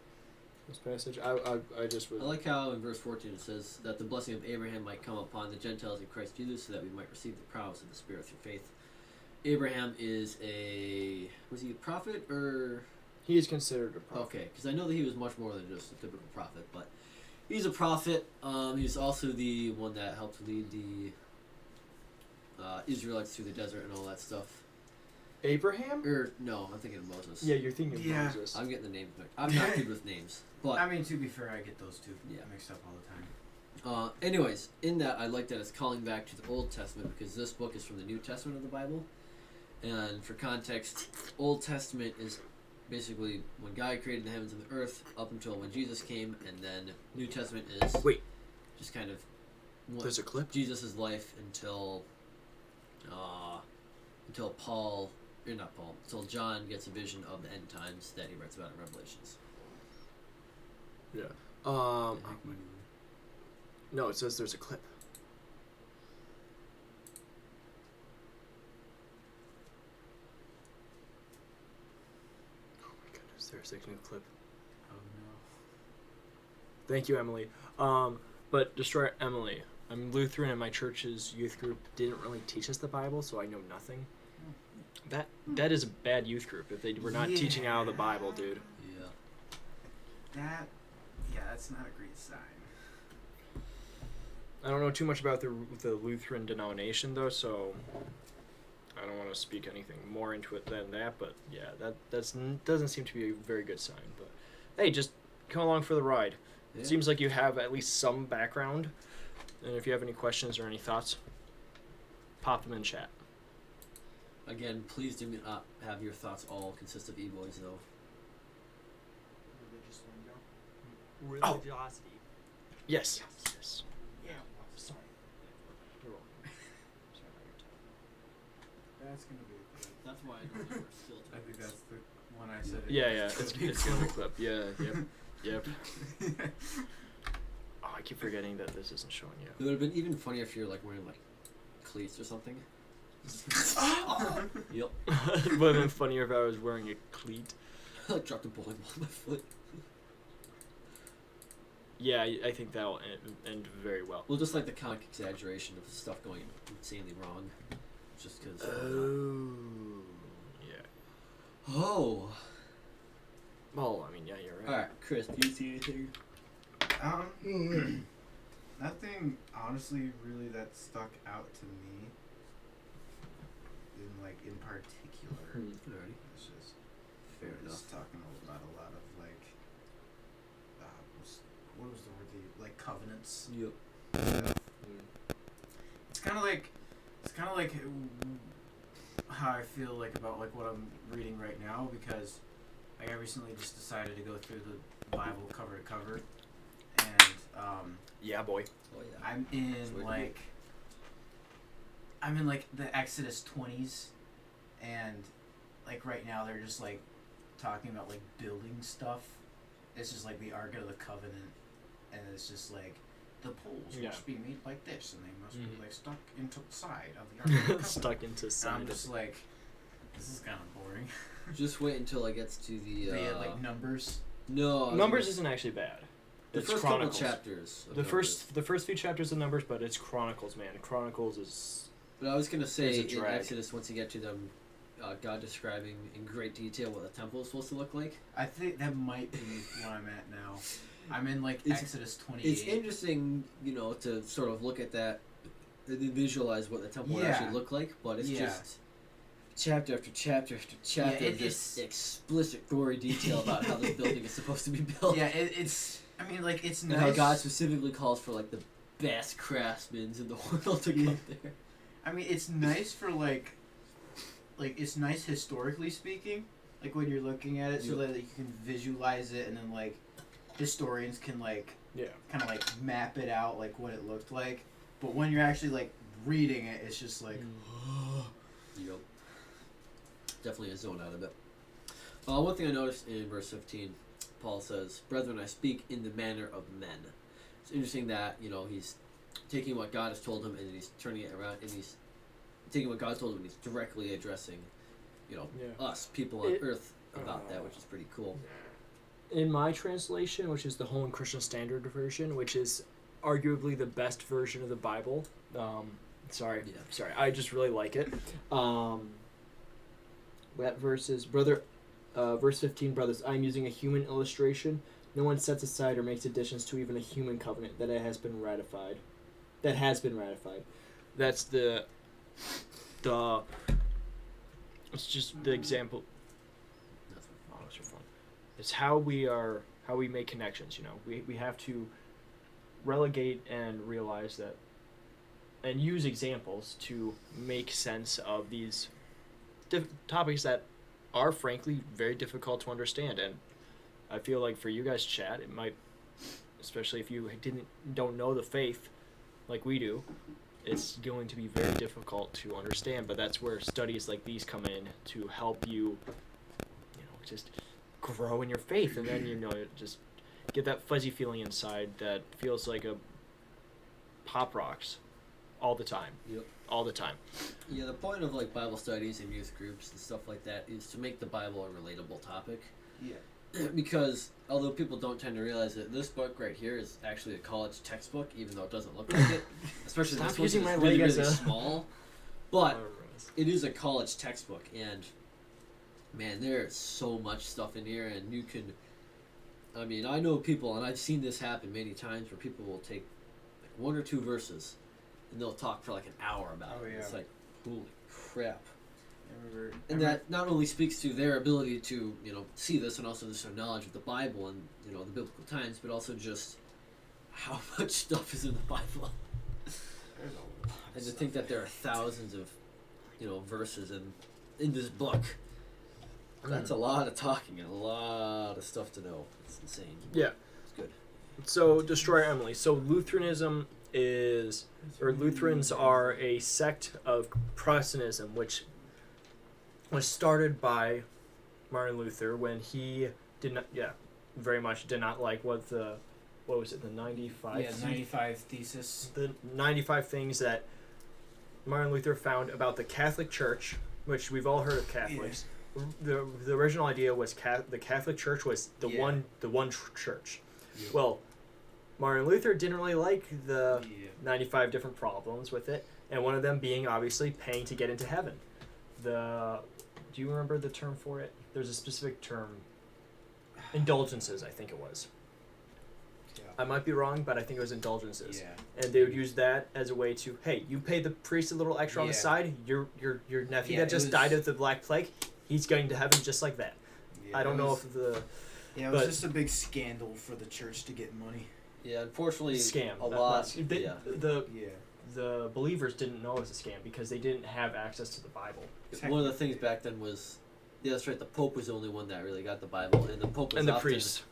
this passage? I just was. I like how in verse 14 it says that the blessing of Abraham might come upon the Gentiles in Christ Jesus, so that we might receive the promise of the Spirit through faith. Abraham is was he a prophet or? He is considered a prophet. Okay, because I know that he was much more than just a typical prophet, but he's a prophet. He's also the one that helped lead the Israelites through the desert and all that stuff. Abraham? No, I'm thinking of Moses. Yeah, you're thinking of Yeah. Moses. I'm getting the names mixed. I'm not good with names, but I mean, to be fair, I get those two Yeah. mixed up all the time. anyways, in that I like that it's calling back to the Old Testament because this book is from the New Testament of the Bible, and for context, Old Testament is basically when God created the heavens and the earth up until when Jesus came, and then New Testament is just kind of There's a clip? Jesus' life until Paul. Or not Paul, until John gets a vision of the end times that he writes about in Revelations. No, it says there's a clip. Oh my goodness, there's a new clip. Oh no. Thank you, Emily. But Destroy Emily. I'm Lutheran and my church's youth group didn't really teach us the Bible, so I know nothing. That is a bad youth group if they were not teaching out of the Bible, dude. Yeah. That's not a great sign. I don't know too much about the Lutheran denomination though, so I don't want to speak anything more into it than that. But yeah, that doesn't seem to be a very good sign. But hey, just come along for the ride. Yeah. It seems like you have at least some background, and if you have any questions or any thoughts, pop them in chat. Again, please do not have your thoughts all consist of e-boys, though. Oh. Religiosity. Yes. Yes. Yeah. Sorry. You're welcome. Sorry about your time. That's gonna be. That's why I don't ever still I think that's the one I said. Yeah, it's gonna be clip. Yeah, yep. Oh, I keep forgetting that this isn't showing It you. would have been even funnier if you're like wearing like cleats or something. Yep. It would have been funnier if I was wearing a cleat. I like dropped a bowling ball on my foot. Yeah, I think that'll end very well. Well, just like the comic exaggeration of stuff going insanely wrong, just because. Oh. Yeah. Oh. Well, I mean, yeah, you're right. All right, Chris. Do you see anything? Nothing honestly really that stuck out to me. In particular. Alrighty. It's just Fair we're enough. just talking about a lot of like. What was the word? Covenants. Yep. It's kind of like how I feel like about like what I'm reading right now, because I recently just decided to go through the Bible cover to cover, and Yeah, boy. Oh yeah. I'm in like the Exodus 20s, and like right now they're just like talking about like building stuff. It's just like the Ark of the Covenant, and it's just like the poles must be made like this, and they must be like stuck into the side of the Ark of the Covenant. Stuck into And side. I'm just like, this is kind of boring. Just wait until I gets to the. Like numbers. No. I was Numbers gonna- isn't actually bad. The It's first Chronicles. couple chapters. of The Numbers. first few chapters of Numbers, but it's Chronicles, man. Chronicles is. But I was gonna say There's a in drag. Exodus, once you get to them, God describing in great detail what the temple is supposed to look like. I think that might be where I'm at now. I'm in like It's- Exodus 28. It's interesting, to sort of look at that and then visualize what the temple would Yeah. actually look like, but it's Yeah. just chapter after chapter after chapter Yeah, of this explicit, gory detail about how this building is supposed to be built. Yeah, it's. I mean, like it's And nice. how God specifically calls for like the best craftsmen in the world to come there. I mean, it's nice for like it's nice historically speaking, like when you're looking at it, so that you can visualize it, and then like historians can like kind of like map it out like what it looked like. But when you're actually like reading it, it's just like Yep. definitely a zone out of it. One thing I noticed in verse 15, Paul says, "Brethren, I speak in the manner of men." It's interesting that he's taking what God has told him and he's turning it around, and he's taking what God told him and he's directly addressing, us people on earth about that, which is pretty cool. In my translation, which is the Holman Christian Standard Version, which is arguably the best version of the Bible. Sorry, I just really like it. That verse is verse 15, brothers. I'm using a human illustration. No one sets aside or makes additions to even a human covenant that has been ratified. That's the. It's just the example. Oh, it's your phone. It's how we make connections. We have to relegate and realize that, and use examples to make sense of these topics that are frankly very difficult to understand. And I feel like for you guys, chat, it might, especially if you don't know the faith like we do, it's going to be very difficult to understand. But that's where studies like these come in to help you, just grow in your faith, and then just get that fuzzy feeling inside that feels like a Pop Rocks all the time. Yep. All the time. Yeah, the point of Bible studies and youth groups and stuff like that is to make the Bible a relatable topic. Yeah. Because although people don't tend to realize that this book right here is actually a college textbook, even though it doesn't look like it, especially Stop this one using is my really, leg as really a- small. But it is a college textbook, and man, there's so much stuff in here, and you can. I mean, I know people, and I've seen this happen many times, where people will take one or two verses, and they'll talk for an hour about it. Yeah. It's like, holy crap. And That not only speaks to their ability to, see this, and also just their knowledge of the Bible and, the biblical times, but also just how much stuff is in the Bible. And to think that there are thousands of, verses in this book. That's a lot of talking and a lot of stuff to know. It's insane. Yeah. It's good. So, Destroy Emily. So, Lutherans are a sect of Protestantism, which was started by Martin Luther when he very much did not like the 95? Yeah, 95 thesis. The 95 things that Martin Luther found about the Catholic Church, which we've all heard of Catholics. Yeah. The original idea was the Catholic Church was the one church. Yeah. Well, Martin Luther didn't really like the 95 different problems with it, and one of them being obviously paying to get into heaven. Do you remember the term for it? There's a specific term. Indulgences, I think it was. Yeah. I might be wrong, but I think it was indulgences. Yeah. And they would use that as a way to, hey, you pay the priest a little extra on the side. Your nephew that just died of the Black Plague, he's going to heaven just like that. Yeah, I don't know if the... Yeah, it was just a big scandal for the church to get money. Yeah, unfortunately, scam. A lot. The believers didn't know it was a scam because they didn't have access to the Bible. One of the things back then was, that's right, the Pope was the only one that really got the Bible, and the Pope was and the often, priest.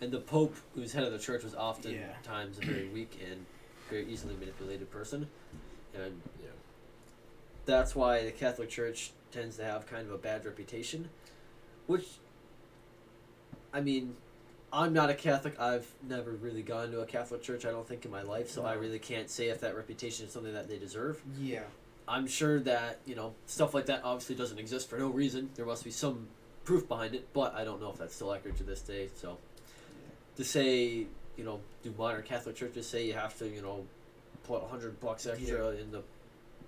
And the Pope, who's head of the church, was oftentimes a very weak and very easily manipulated person, and that's why the Catholic Church tends to have kind of a bad reputation, which, I mean, I'm not a Catholic. I've never really gone to a Catholic church, I don't think, in my life, so I really can't say if that reputation is something that they deserve. Yeah. I'm sure that, stuff like that obviously doesn't exist for no reason. There must be some proof behind it, but I don't know if that's still accurate to this day. So, to say, do modern Catholic churches say you have to, put $100 extra in the,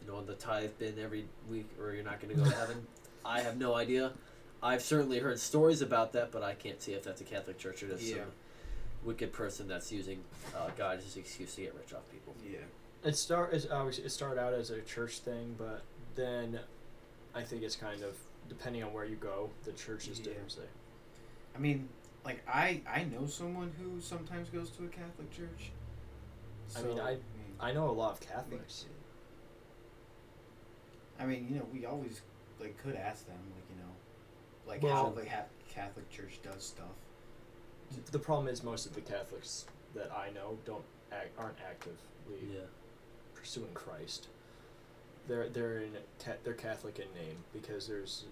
in the tithe bin every week, or you're not going to go to heaven? I have no idea. I've certainly heard stories about that, but I can't see if that's a Catholic church or just some wicked person that's using God as an excuse to get rich off people. Yeah. It started out as a church thing, but then I think it's kind of, depending on where you go, the church is different. I mean, I know someone who sometimes goes to a Catholic church. So, I know a lot of Catholics. I mean, we always could ask them, how the Catholic Church does stuff. The problem is most of the Catholics that I know aren't actively pursuing Christ. They're Catholic in name because there's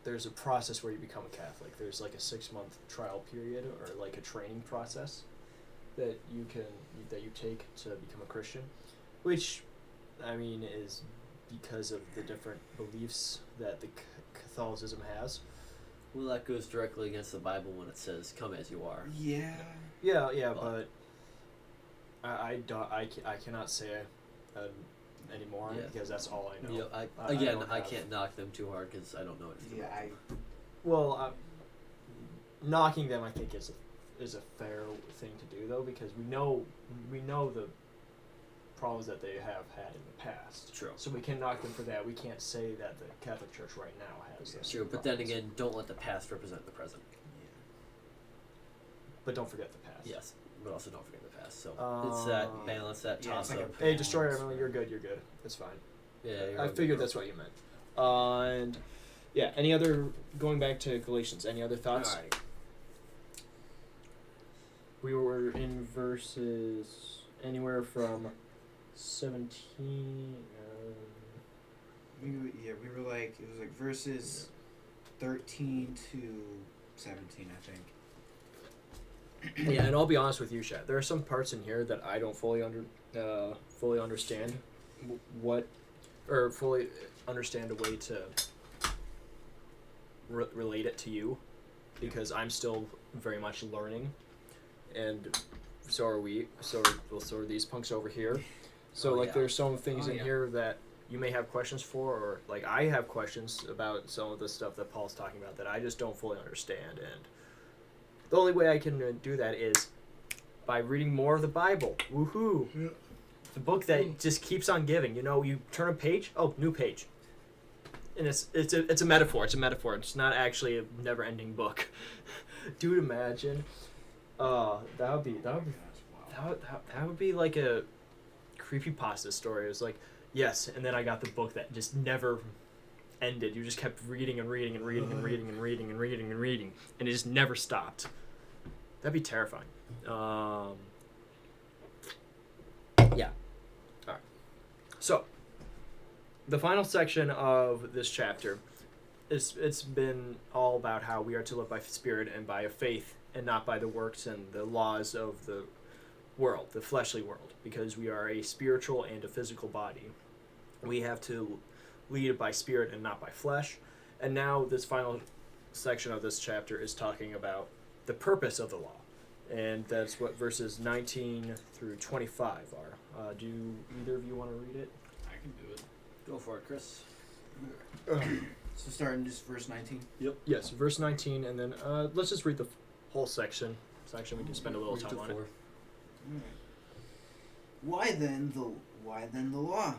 there's a process where you become a Catholic. There's like a 6-month trial period or like a training process that you take to become a Christian, which, I mean, is because of the different beliefs that the Catholicism has. Well, that goes directly against the Bible when it says, "Come as you are." Yeah. Yeah, but I cannot say anymore Yeah. because that's all I know. Yeah, I don't I have- can't knock them too hard because I don't know anything. Yeah, about them. Well, knocking them, I think, is a fair thing to do though, because we know the problems that they have had in the past. True. So we can knock them for that. We can't say that the Catholic Church right now has those True, but then problems. again, don't let the past represent the present. But don't forget the past. Yes, but also don't forget the past. So it's that balance, that yeah, it's toss like up. a- Hey, Destroyer Emily, you're good. It's fine. Yeah, you're I okay, figured bro. that's what you meant. And yeah, any other, going back to Galatians, any other thoughts? Alright. We were in verses anywhere from 17. We were like, it was like verses 13 to 17, I think. Yeah, and I'll be honest with you, Chad. There are some parts in here that I don't fully understand fully understand a way to relate it to you, because I'm still very much learning, and so are we. So are these punks over here. So Oh, like, yeah. there's some things Oh, in yeah. here that you may have questions for, or like I have questions about some of the stuff that Paul's talking about that I just don't fully understand, and the only way I can do that is by reading more of the Bible. Woohoo! Yeah. The book that just keeps on giving. You know, you turn a page, oh, new page, and it's a metaphor. It's a metaphor. It's not actually a never-ending book. Dude, imagine. That would be like a creepypasta story. It was like, yes, and then I got the book that just never ended. You just kept reading and reading and reading and reading and reading and reading and reading, and it just never stopped. That'd be terrifying. Yeah. All right. So, the final section of this chapter it's been all about how we are to live by spirit and by a faith, and not by the works and the laws of the world, the fleshly world, because we are a spiritual and a physical body. We have to lead by spirit and not by flesh. And now this final section of this chapter is talking about the purpose of the law. And that's what verses 19 through 25 are. Do either of you want to read it? I can do it. Go for it, Chris. So starting just verse 19. Yes, verse 19, and then let's just read the whole section. We can spend a little time on it. Why then the law?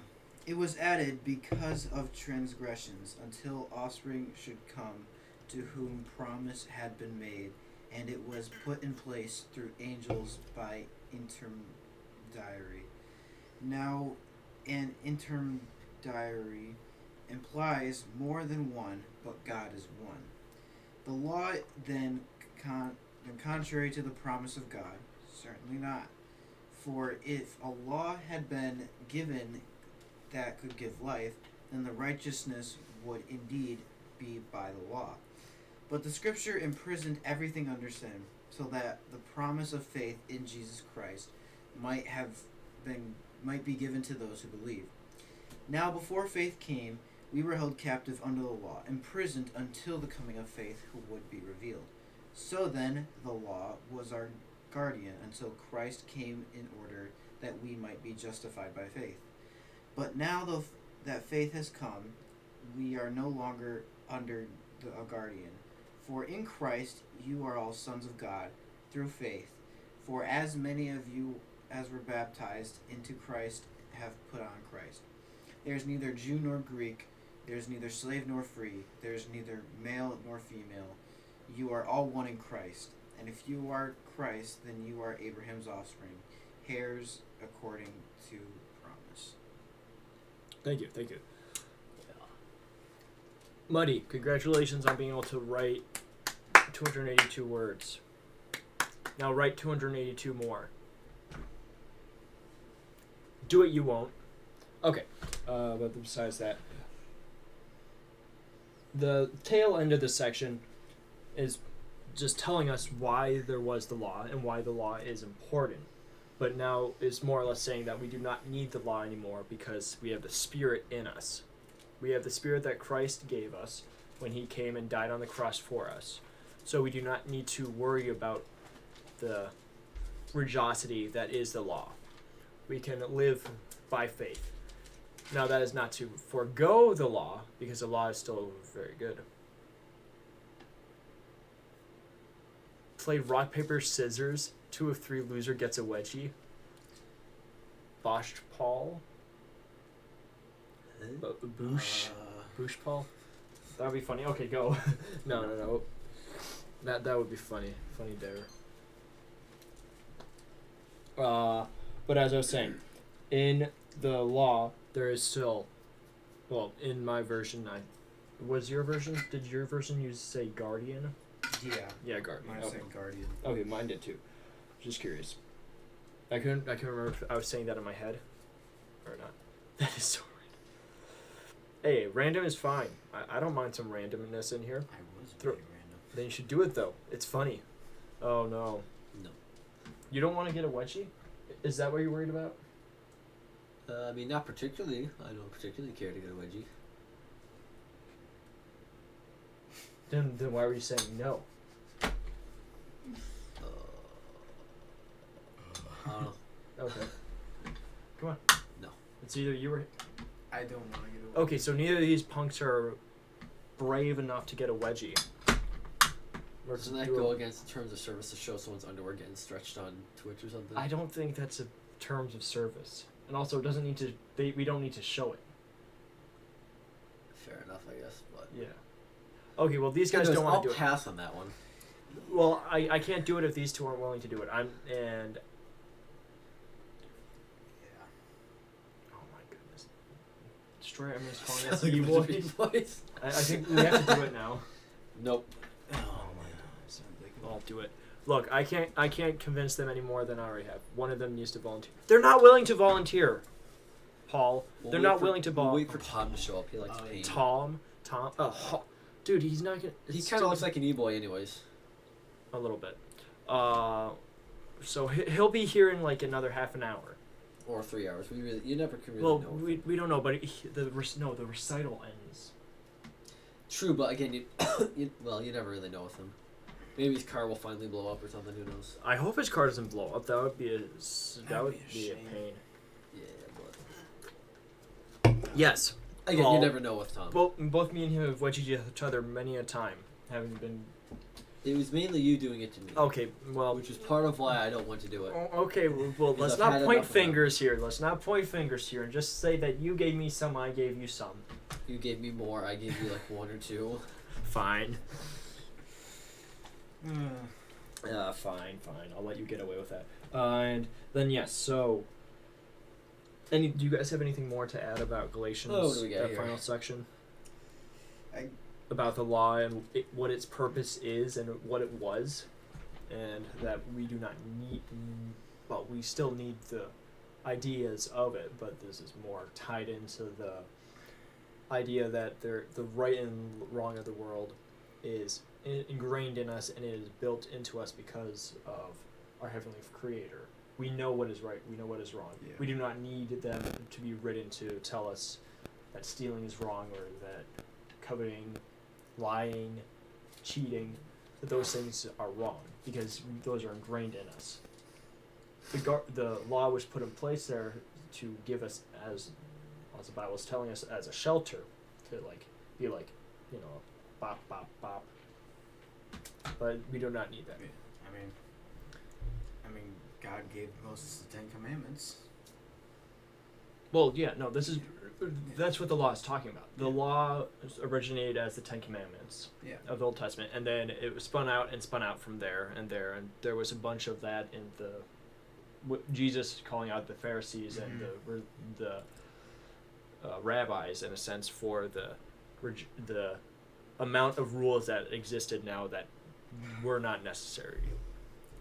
It was added because of transgressions, until offspring should come, to whom promise had been made, and it was put in place through angels by intermediary. Now, an intermediary implies more than one, but God is one. The law then contrary to the promise of God? Certainly not. For if a law had been given that could give life, then the righteousness would indeed be by the law. But the Scripture imprisoned everything under sin, so that the promise of faith in Jesus Christ might be given to those who believe. Now before faith came, we were held captive under the law, imprisoned until the coming of faith who would be revealed. So then, the law was our guardian until Christ came, in order that we might be justified by faith. But now that faith has come, we are no longer under a guardian. For in Christ you are all sons of God through faith. For as many of you as were baptized into Christ have put on Christ. There is neither Jew nor Greek, there is neither slave nor free, there is neither male nor female. You are all one in Christ. And if you are Christ, then you are Abraham's offspring, heirs according to promise. Thank you. Muddy, congratulations on being able to write 282 words. Now write 282 more. Do it, you won't. Okay, but besides that, the tail end of this section is just telling us why there was the law and why the law is important. But now it's more or less saying that we do not need the law anymore because we have the Spirit in us. We have the Spirit that Christ gave us when he came and died on the cross for us. So we do not need to worry about the religiosity that is the law. We can live by faith. Now that is not to forego the law, because the law is still very good. Play rock, paper, scissors. 2 of 3 loser gets a wedgie. Boshed Paul. Boosh. Boosh Paul. That would be funny. Okay, go. No. That would be funny. Funny there. But as I was saying, in the law, there is still, well, in my version, was your version? Did your version use say guardian? Yeah. Yeah, guardian. Mine said guardian. Okay, mine did too. Just curious. I couldn't remember if I was saying that in my head, or not. That is so random. Hey, random is fine. I don't mind some randomness in here. I was pretty random. Then you should do it though. It's funny. Oh no. No. You don't want to get a wedgie? Is that what you're worried about? I mean, not particularly. I don't particularly care to get a wedgie. Then why were you saying no? I don't know. Okay. Come on. No. It's either you or... I don't want to get a Okay, so neither of these punks are brave enough to get a wedgie. Doesn't that go against the terms of service to show someone's underwear getting stretched on Twitch or something? I don't think that's a terms of service. And also, it doesn't need to... we don't need to show it. Fair enough, I guess, but... Yeah. Okay, well, these guys don't want to do it. I'll pass on that one. Well, I can't do it if these two aren't willing to do it. Yeah. Oh my goodness. Destroy Eminence calling us E-boy. I think we have to do it now. Nope. Oh my goodness. I'll do it. Look, I can't convince them any more than I already have. One of them needs to volunteer. They're not willing to volunteer, Paul. They're not willing to We'll wait for Tom to show up. He likes pain. Tom? Dude, he's not gonna... He kind of looks like an e-boy anyways. A little bit. So he'll be here in like another half an hour. Or 3 hours. You never can really know. Well, we don't know, but the recital ends. True, but again, you never really know with him. Maybe his car will finally blow up or something. Who knows? I hope his car doesn't blow up. That would be a pain. Yeah, but Yes. again, you never know with Tom. Both me and him have wedged each other many a time, having been... It was mainly you doing it to me. Okay, well... Which is part of why I don't want to do it. Okay, well, let's I've not had point enough of fingers here. Let's not point fingers here and just say that you gave me some, I gave you some. You gave me more. I gave you like 1 or 2. Fine. Fine. I'll let you get away with that. And then, yes, so... do you guys have anything more to add about Galatians, what do we got that here? final section? I About the law and what its purpose is and what it was, and that we do not need, but we still need the ideas of it, but this is more tied into the idea that the right and wrong of the world is ingrained in us and it is built into us because of our Heavenly Creator. We know what is right, we know what is wrong. Yeah. We do not need them to be written to tell us that stealing is wrong or that coveting, lying, cheating, that those things are wrong because those are ingrained in us. The law was put in place there to give us, as the Bible is telling us, as a shelter to be like, bop, bop, bop. But we do not need that. I mean, God gave Moses the 10 Commandments. Well, yeah, no, that's what the law is talking about. The law originated as the 10 Commandments of the Old Testament, and then it was spun out from there, and there was a bunch of that in Jesus calling out the Pharisees and the rabbis, in a sense, for the amount of rules that existed now that were not necessary,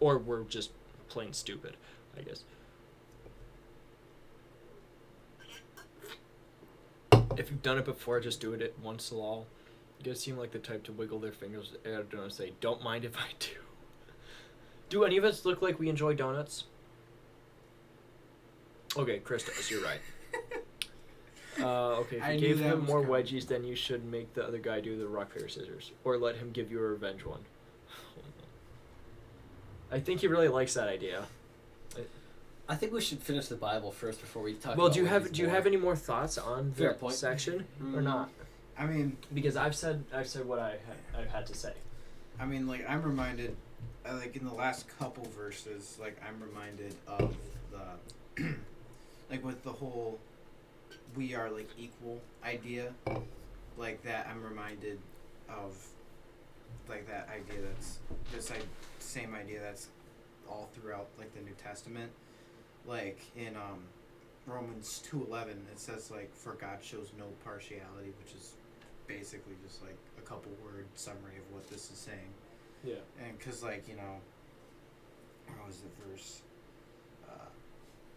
or were just plain stupid, I guess. If you've done it before, just do it once in a while. guys seem like the type to wiggle their fingers at a donut and say, "Don't mind if I do." Do any of us look like we enjoy donuts? Okay, Chris does. You're right. Okay, if I you knew gave that him was more coming. wedgies, then you should make the other guy do the rock, paper, scissors. Or let him give you a revenge one. I think he really likes that idea. I think we should finish the Bible first before we talk. Well, about do you what have he's do you more. have any more thoughts on Fair that point. section or Mm. not? I mean, Because I've said what I had to say. like I'm reminded, like in the last couple verses, like I'm reminded of the, like with the whole, we are like equal idea, like that. I'm reminded of, like that idea that's this same idea that's all throughout like the New Testament, like in Romans 2:11 it says like for God shows no partiality, which is basically just like a couple word summary of what this is saying. Yeah. And because like what was the verse?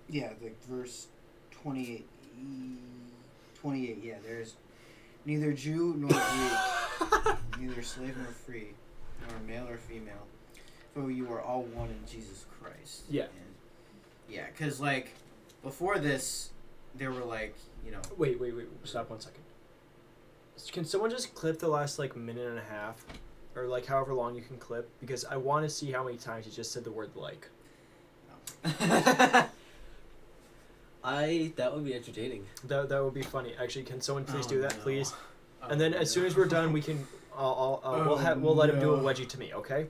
Yeah, like verse 28. 28. Yeah, there's neither Jew nor Greek, neither slave nor free, nor male or female, for you are all one in Jesus Christ. Yeah. And yeah, because like before this, there were like Wait. Stop 1 second. Can someone just clip the last like minute and a half, or like however long you can clip? Because I want to see how many times you just said the word like. That would be entertaining. That would be funny. Actually, can someone please Oh, do that, no. please? Oh, And then as soon as we're done, we can. We'll let him do a wedgie to me, okay?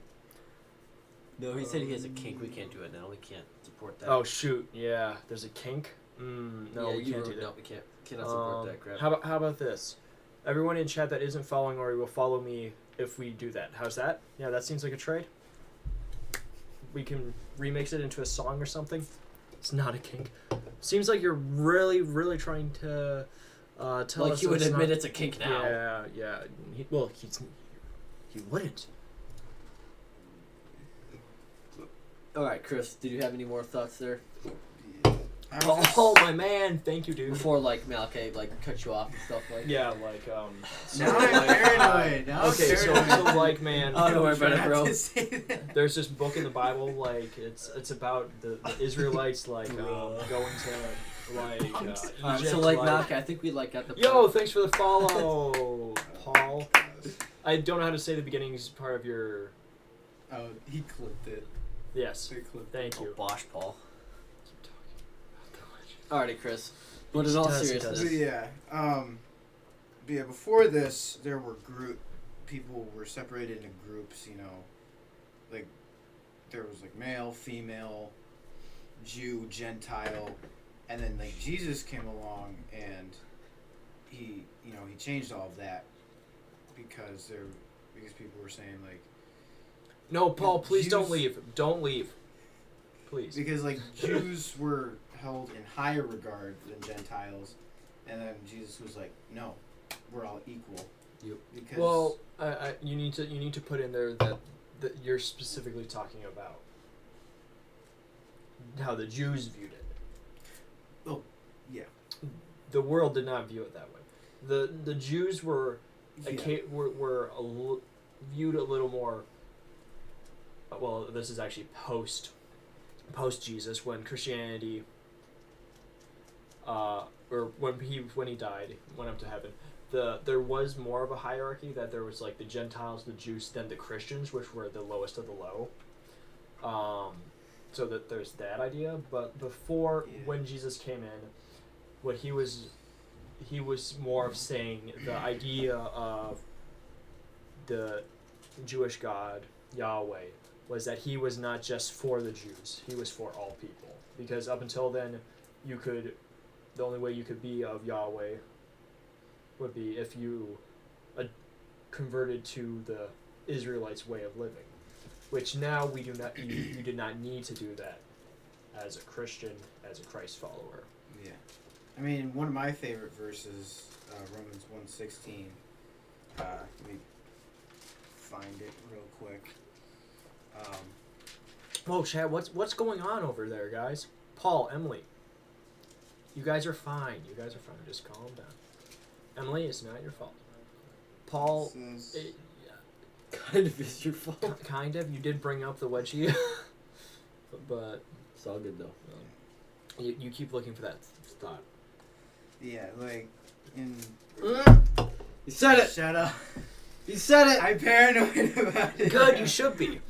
No, he said he has a kink. We can't do it now. We can't support that. Oh shoot! Yeah, there's a kink. No, yeah, we can't do that. No, we can't. Cannot support that crap. How about this? Everyone in chat that isn't following Ori will follow me if we do that. How's that? Yeah, that seems like a trade. We can remix it into a song or something. It's not a kink. Seems like you're really, really trying to tell like us. he would it's admit not- it's a kink now. Yeah. He wouldn't. All right, Chris. Did you have any more thoughts there I was just- Oh my man, thank you, dude. before like Malachi like cut you off and stuff like? Yeah, like so, Now I'm like, paranoid. Now I'm okay, so paranoid. like man, Oh, don't worry about it, Try bro. not to say that. there's this book in the Bible, like it's about the Israelites like Bro. going to like All right, Egypt, so like Malachi, I think we like got the. Yo, thanks for the follow, Paul. I don't know how to say the beginning part of your. Oh, he clipped it. Yes, He clipped thank Oh, you. Bosch, Paul. Keep talking. Alrighty, Chris. But He in all does, he seriousness, does. But yeah, before this, there were people were separated into groups, like there was like male, female, Jew, Gentile, and then like Jesus came along and he changed all of that because people were saying like No, Paul, please don't Jews- leave. Don't leave. Please. because like Jews were held in higher regard than Gentiles, and then Jesus was like, no, we're all equal. Yep. Because Well, you need to put in there that you're specifically talking about how the Jews viewed it. Oh, yeah. The world did not view it that way. The Jews were Yeah. were viewed a little more. Well, this is actually post Jesus, when Christianity, or when he died, went up to heaven. There was more of a hierarchy, that there was like the Gentiles, the Jews, then the Christians, which were the lowest of the low. So that there's that idea, but before, Yeah. when Jesus came in, what he was more of saying the idea of the Jewish God, Yahweh, was that he was not just for the Jews, he was for all people. Because up until then, the only way you could be of Yahweh would be if you converted to the Israelites' way of living. Which now we do not, you did not need to do that as a Christian, as a Christ follower. Yeah. I mean, one of my favorite verses, Romans 1:16. Let me find it real quick. Whoa, Chad, what's going on over there, guys? Paul, Emily. You guys are fine. Just calm down. Emily, it's not your fault. Paul, Says- it, Kind of is your fault. kind of. You did bring up the wedgie, but It's all good though. you keep looking for that thought. Yeah, like in. He said it. Shut up. He said it. I'm paranoid about it. Good, you should be.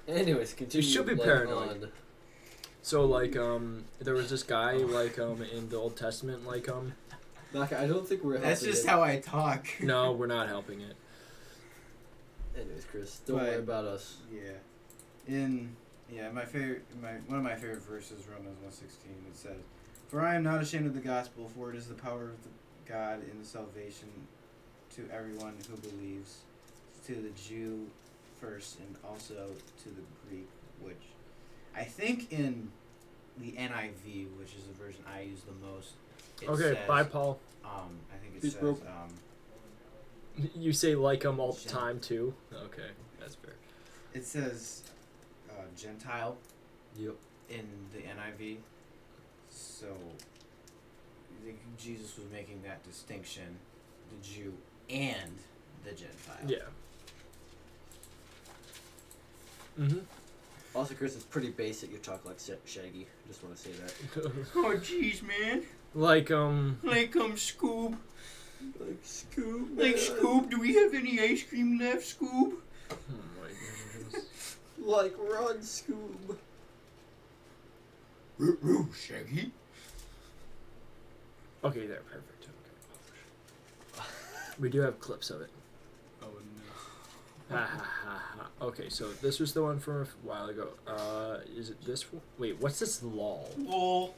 Anyways, continue. should be like, paranoid. on. So like there was this guy like in the Old Testament like Naka, I don't think we're. That's helping just it. how I talk. no, we're not helping it. Anyways, Chris, don't But- worry about us. Yeah. One of my favorite verses, Romans 1:16, it says, "For I am not ashamed of the gospel, for it is the power of God in the salvation to everyone who believes, to the Jew first and also to the Greek," which I think in the NIV, which is the version I use the most, it Okay, says, bye, Paul. I think it Peace, says, bro. You say like all the time too. Okay, that's fair. it says Gentile Yep. in the NIV. So I think Jesus was making that distinction, the Jew and the Gentile. Yeah. Mm-hmm. Also, Chris, it's pretty basic. You talk like Shaggy. Just want to say that. Oh jeez, man. like Like Scoob. Like Scoob. Like Scoob, do we have any ice cream left, Scoob? Oh my goodness. Like Run Scoob. Shaggy. Okay, there, perfect. Okay. We do have clips of it. Oh no. Ha ha ha ha. Okay, so this was the one from a while ago. Is it this one? Wait, what's this lol? Lol.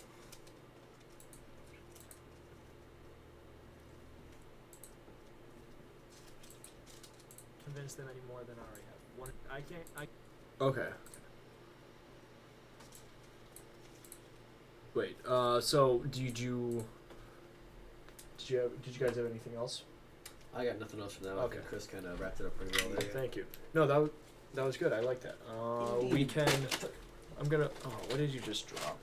Convince them any more than I already have. One, I can't. Okay. Wait. So did you guys have anything else? I got nothing else from that. I Okay. think Chris kind of wrapped it up pretty well there. Thank you. No, that was good. I like that. We can. I'm gonna. Oh, what did you just drop?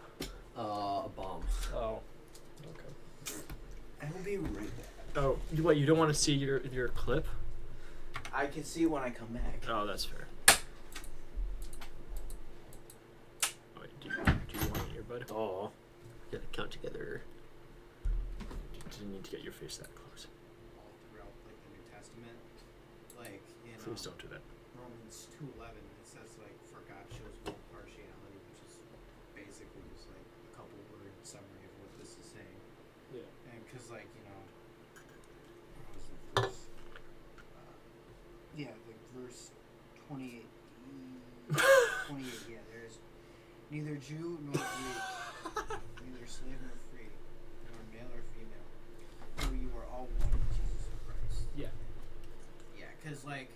A bomb. Oh. Okay. I will be right back. Oh, you don't want to see your clip? I can see it when I come back. Oh, that's fair. Wait, do you want an earbud? Oh. Gotta count together. Do you need to get your face that close? All throughout like the New Testament, like in Please don't do that. Romans 2:11, it says like, "For God shows no partiality," which is basically just like a couple word summary of what this is saying. Yeah. And because like what was the verse? Yeah, like verse 28. 28. Yeah, there's neither Jew nor Greek, neither slave nor free, nor male or female, for you are all one in Jesus Christ. Yeah. Yeah, because like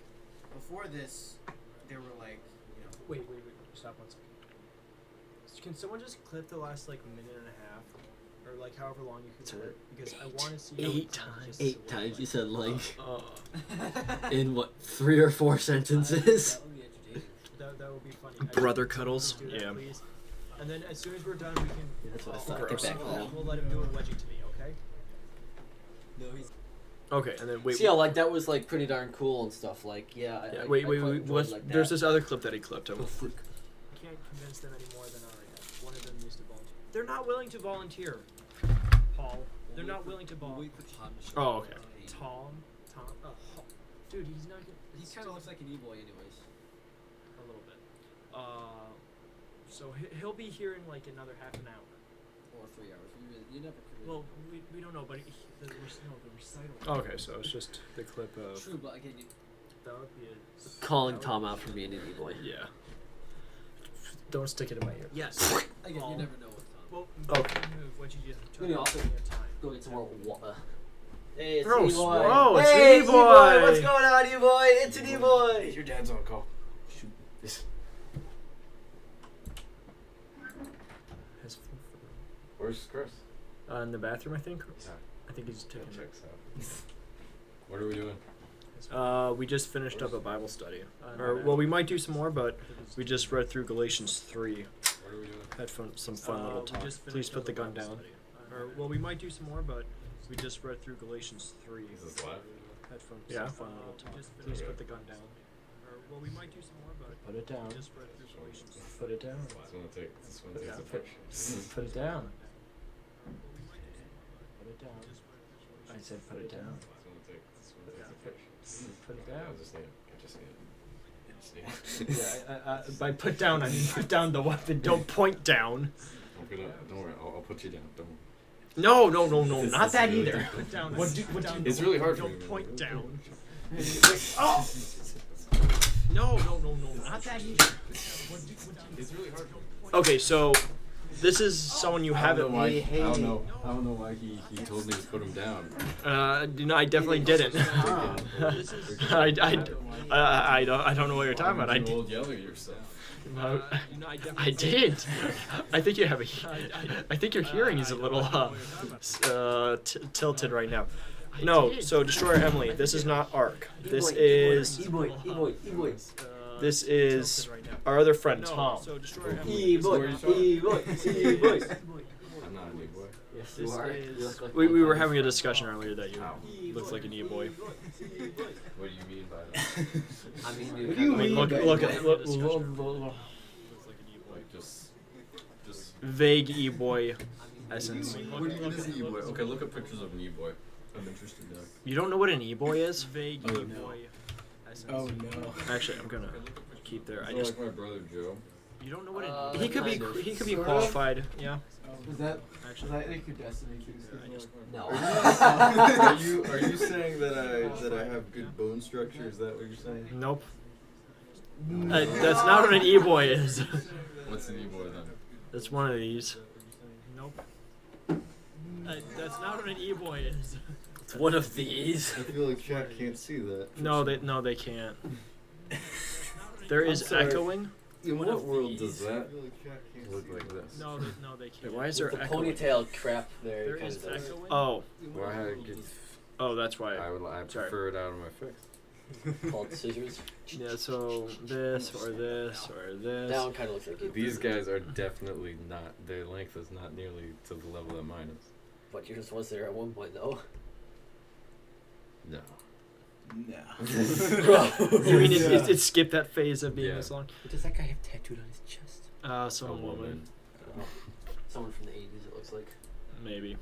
before this, there were like Wait. Stop 1 second. Can someone just clip the last like minute and a half, or like however long you can clip? Because I want to see. how many times. 8 times. You said like Uh, in what 3 or 4 sentences. that would be funny. Brother Just- cuddles? do that, Yeah. please. And then as soon as we're done, we can. Yeah, that's what I I'll- thought. I'll- Get back I'll- home. We'll let him do a wedgie to me, okay? No, he's. Okay, and then wait. See, yeah, like that was like pretty darn cool and stuff. Like, yeah. Wait. quite enjoyed, Let's, like, there's that. this other clip that he clipped. Oh, freak. Can't convince them any more than I already have. One of them used to volunteer. They're not willing to volunteer, Paul. They're not willing to volunteer. Oh, okay. Tom. Dude, he's not. He kind of looks like an e-boy, anyways. A little bit. So he'll be here in like another half an hour. Or 3 hours. You never could. Well, we don't know, but the recital. Okay, so it's just the clip of. True, but again, That would be a. calling Tom out for being an e-boy. Yeah. Don't stick it in my ear. Yes. Again, Oh. you never know with Tom. Well, Okay. What you do? What do you also- Go get some more water. Hey, it's Oh, E-boy. whoa, it's hey, E-boy. E-boy. What's going on, E-boy? It's an E-boy. Your dad's on call. Shoot this. Where's Chris? In the bathroom, I think. Yeah. I think he's taking. That checks out. What are we doing? We just finished up a Bible study. Or well, we might do some more, but we just read through Galatians 3. What are we doing? Had some fun little talk. Please put the gun down. Or well, we might do some more, but we just read through Galatians 3. Is this live? had fun. Yeah. Some fun little talk. Please put the gun down. Or, well, we might do some more, but Put it down. just read through Galatians. Put it down. This one takes Put a it picture. Put it down. Well, we might do some more, but Put it down. just read through Galatians. I said put it down. This one takes a picture. Put it I down. just need it. Yeah, by put down, I mean put down the weapon. Don't point down. Don't worry, I'll put you down. Don't worry. No, not This that is really either. Put down. What do- Put what down. It's really hard for me. Don't point down. Oh! No, not that either. It's really hard for me. Okay, so this is someone you haven't. I don't know why he told me to put him down. No, I definitely didn't. I don't know what you're talking about. You old yell at yourself. I did. I think you have a. I think your hearing is a little tilted right now. No, so Destroyer Emily. This is not Ark. This is this is our other friend Tom. So destroy E-boy. I'm not a new boy. Yes, This you are. is- You look like We one. were having a discussion earlier that you look like an e-boy. What do you mean by that? I mean, What you do you I mean, mean look by look that? at look, Like just vague e-boy essence. What do you mean is an e-boy? Okay, look up pictures of an e-boy. I'm interested now. You don't know what an e-boy is? vague Oh, e-boy essence. Oh no. Actually, I'm gonna keep there. I So just like my brother Joe. You don't know what it he could be kind of. he could be Sort of. qualified. Yeah, Was that actually. like your destiny? No. Are you saying that I have good bone structure? Is that what you're saying? Nope. That's not what an e-boy is. What's an e-boy then? That's one of these. Nope. That's not what an e-boy is. It's one of these. I feel like chat can't see that. No, they can't. There is I'm sorry. echoing. In One what of world these. does that look like this? No, they can't. Wait, why is there With the echoing? ponytail crap there. There It kind is of does. echoing. Oh, Why I get? that's why. I Sorry. prefer it out of my face. Called scissors. Yeah, so this or this or this. That one kind of looks like you. These guys are definitely not. Their length is not nearly to the level that mine is. But yours was there at one point though. No. No. You mean it skipped that phase of being Yeah. this long? What does that guy have tattooed on his chest? Some woman, Someone from the 80s, it looks like. maybe.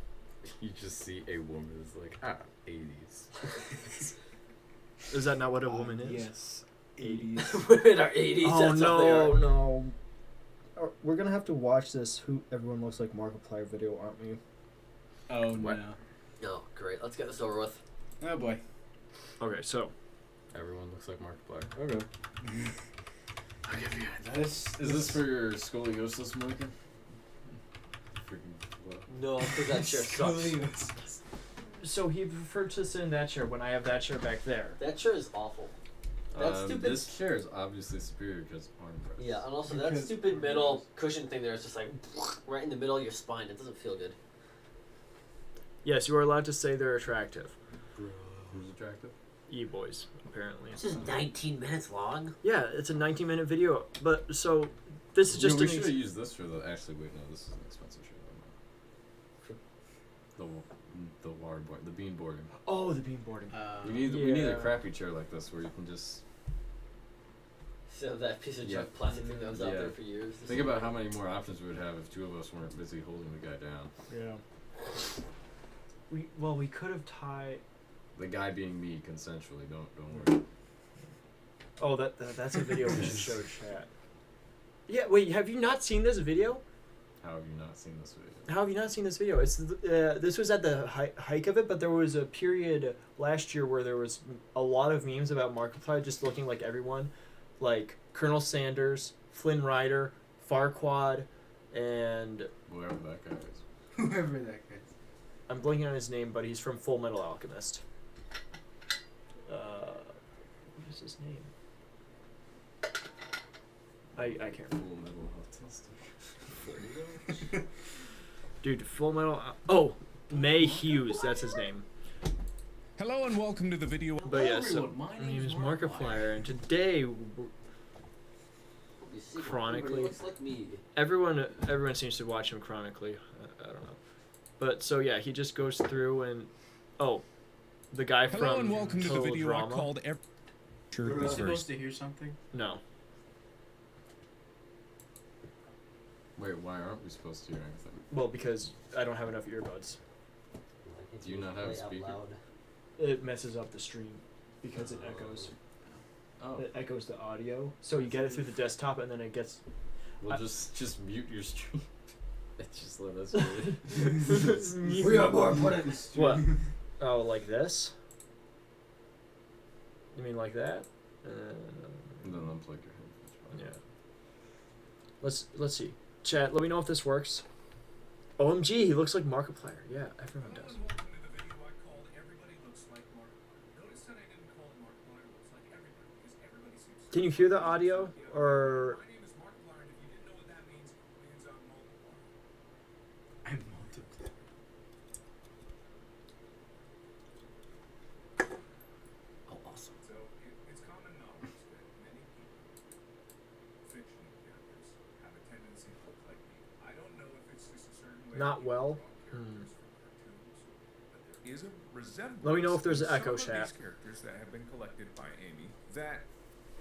You just see a woman is like 80s. Is that not what a woman is? Yes. 80s. We're in our 80s. Oh that's what they are. no. We're gonna have to watch this Who Everyone Looks Like Markiplier video, aren't we? Oh What? no. No, great. Let's get this over with. Oh boy. Okay, so Everyone looks like Markiplier. Okay. This Is this for your scoliosis, Morgan? Freaking what? No, because that chair sucks. So he preferred to sit in that chair when I have that chair back there. That chair is awful. That stupid. This chair is obviously superior because arm press. Yeah, and also that Because- stupid middle cushion thing there is just like right in the middle of your spine. It doesn't feel good. Yes, you are allowed to say they're attractive. Who's attractive? E-boys, apparently. This is 19 minutes long. Yeah, it's a 19-minute video, but so this is just we an should have used this for the. Actually, wait, no, this is an expensive shit. The water board, the bean boarding. Oh, the beam boarding. We need a Yeah. crappy chair like this where you can just So that piece of Yeah. junk plastic thing that was out Yeah. there for years. think about how many more options we would have if two of us weren't busy holding the guy down. Yeah. We could have tied. The guy being me consensually. Don't worry. Oh, that's a video we should show chat. Yeah, wait, have you not seen this video? How have you not seen this video? How have you not seen this video? It's this was at the hike of it, but there was a period last year where there was a lot of memes about Markiplier just looking like everyone, like Colonel Sanders, Flynn Rider, Farquaad, and Whoever that guy is. Whoever that guy is. I'm blanking on his name, but he's from Full Metal Alchemist. What is his name? I can't remember. Full Metal Autistic. Dude, Full Metal. Oh, May Hughes. That's his name. Hello and welcome to the video. But yeah, so my name is Markiplier, and today You see, Chronically. He looks like me. everyone seems to watch him chronically. I don't know, but so yeah, he just goes through and The guy Hello from and welcome to the Total video Drama. I called Sure, Were we this supposed verse. to hear something? No. Wait, why aren't we supposed to hear anything? Well, because I don't have enough earbuds. Do you not have a speaker? It messes up the stream because it echoes. Oh, It echoes the audio. So you get it through the desktop and then it gets. well, just mute your stream. Just let us hear it. We are more important. What? Oh, like this? You mean like that? And then unplug your headphones. Yeah. Let's see. Chat, let me know if this works. OMG, he looks like Markiplier. Yeah, everyone does. Can you hear the audio? Or I'm multiple. Oh, awesome. So it's common knowledge that many people, fictional characters, have a tendency to look like me. I don't know if it's just a certain way. Not people well? draw characters from cartoons, but there is a resemblance. Let me know if there's in an echo, some of chat. these characters that have been collected by Amy that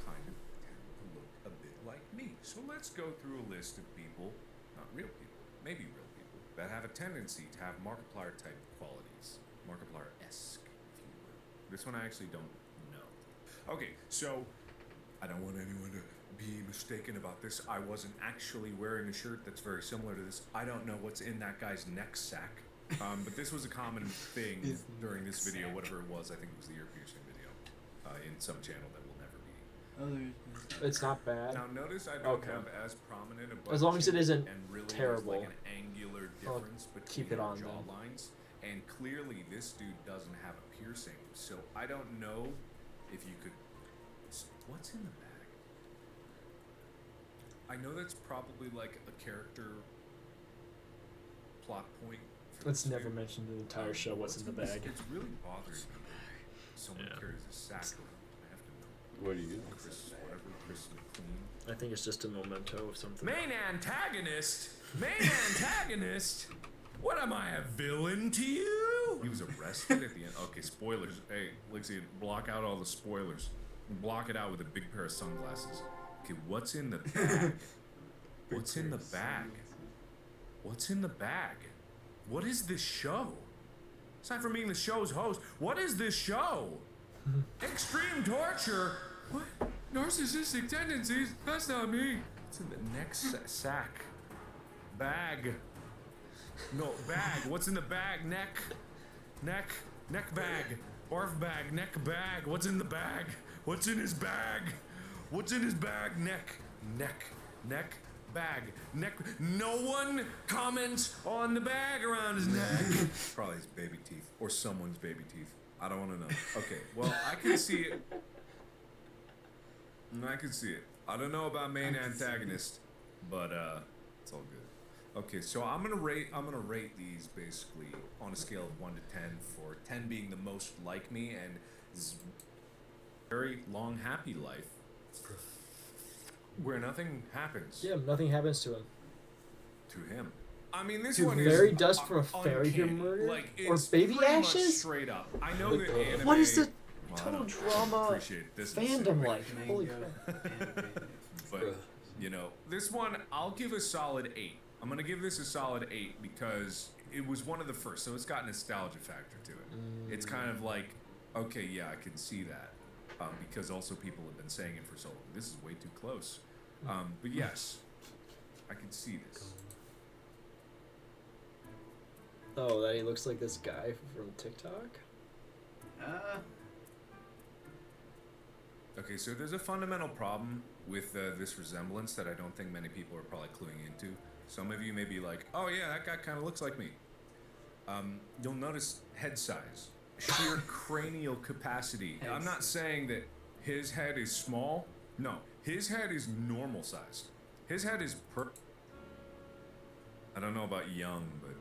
kind of tend to look a bit like me. So let's go through a list of people, not real people, maybe real people, that have a tendency to have Markiplier type qualities. Markiplier-esque, if you will. This one I actually don't know. Okay, so I don't want anyone to be mistaken about this. I wasn't actually wearing a shirt that's very similar to this. I don't know what's in that guy's neck sack. But this was a common thing during this video, whatever it was. I think it was the ear piercing video in some channel that will never be. it's not bad. Now notice I don't Okay. have as prominent a butt As long as it chin isn't and really terrible, there's like an angular I'll difference between keep it our on then. jaw lines. And clearly this dude doesn't have a piercing. So I don't know if you could. What's in the bag? I know that's probably like a character plot point. For Let's this never dude. mention the entire show what's in the this? bag. It's really bothering me that someone Yeah. carries a sack around. I have to know. What do you? Chris, whatever, Chris McLean. I think it's just a memento of something. Main antagonist? Main antagonist? What am I, a villain to you? He was arrested at the end. Okay, spoilers. Hey, Lixie, block out all the spoilers. Block it out with a big pair of sunglasses. Okay, what's in the bag? What's in the bag? What's in the bag? What is this show? Aside from being the show's host, what is this show? Extreme torture? What? Narcissistic tendencies? That's not me. It's in the next sack. Bag. No, bag. What's in the bag? Neck. Bag. Barf bag. Neck bag. What's in the bag? What's in his bag? What's in his bag? Neck. Bag. Neck. No one comments on the bag around his neck. Probably his baby teeth. Or someone's baby teeth. I don't want to know. Okay, well, I can see it. I can see it. I don't know about main antagonist, but it's all good. Okay, so I'm gonna rate these basically on a scale of 1 to 10, for 10 being the most like me and very long happy life where nothing happens Yeah, nothing happens to him. to him. I mean, this To one fairy is dust from a fairy uncanny. murder? Like, Or it's baby pretty much ashes? straight up. I know that anime. What is the well, I Total don't Drama appreciate this in the same fandom way. like? Holy crap. But you know, this one I'll give a solid 8. I'm gonna give this a solid 8 because it was one of the first, so it's got nostalgia factor to it. It's kind of like, okay, yeah, I can see that, because also people have been saying it for so long. This is way too close, but yes, I can see this. Oh, that he looks like this guy from TikTok? Okay, so there's a fundamental problem with this resemblance that I don't think many people are probably cluing into. Some of you may be like, oh yeah, that guy kind of looks like me. You'll notice head size, sheer cranial capacity. I'm not saying that his head is small. No, his head is normal sized. His head is I don't know about young, but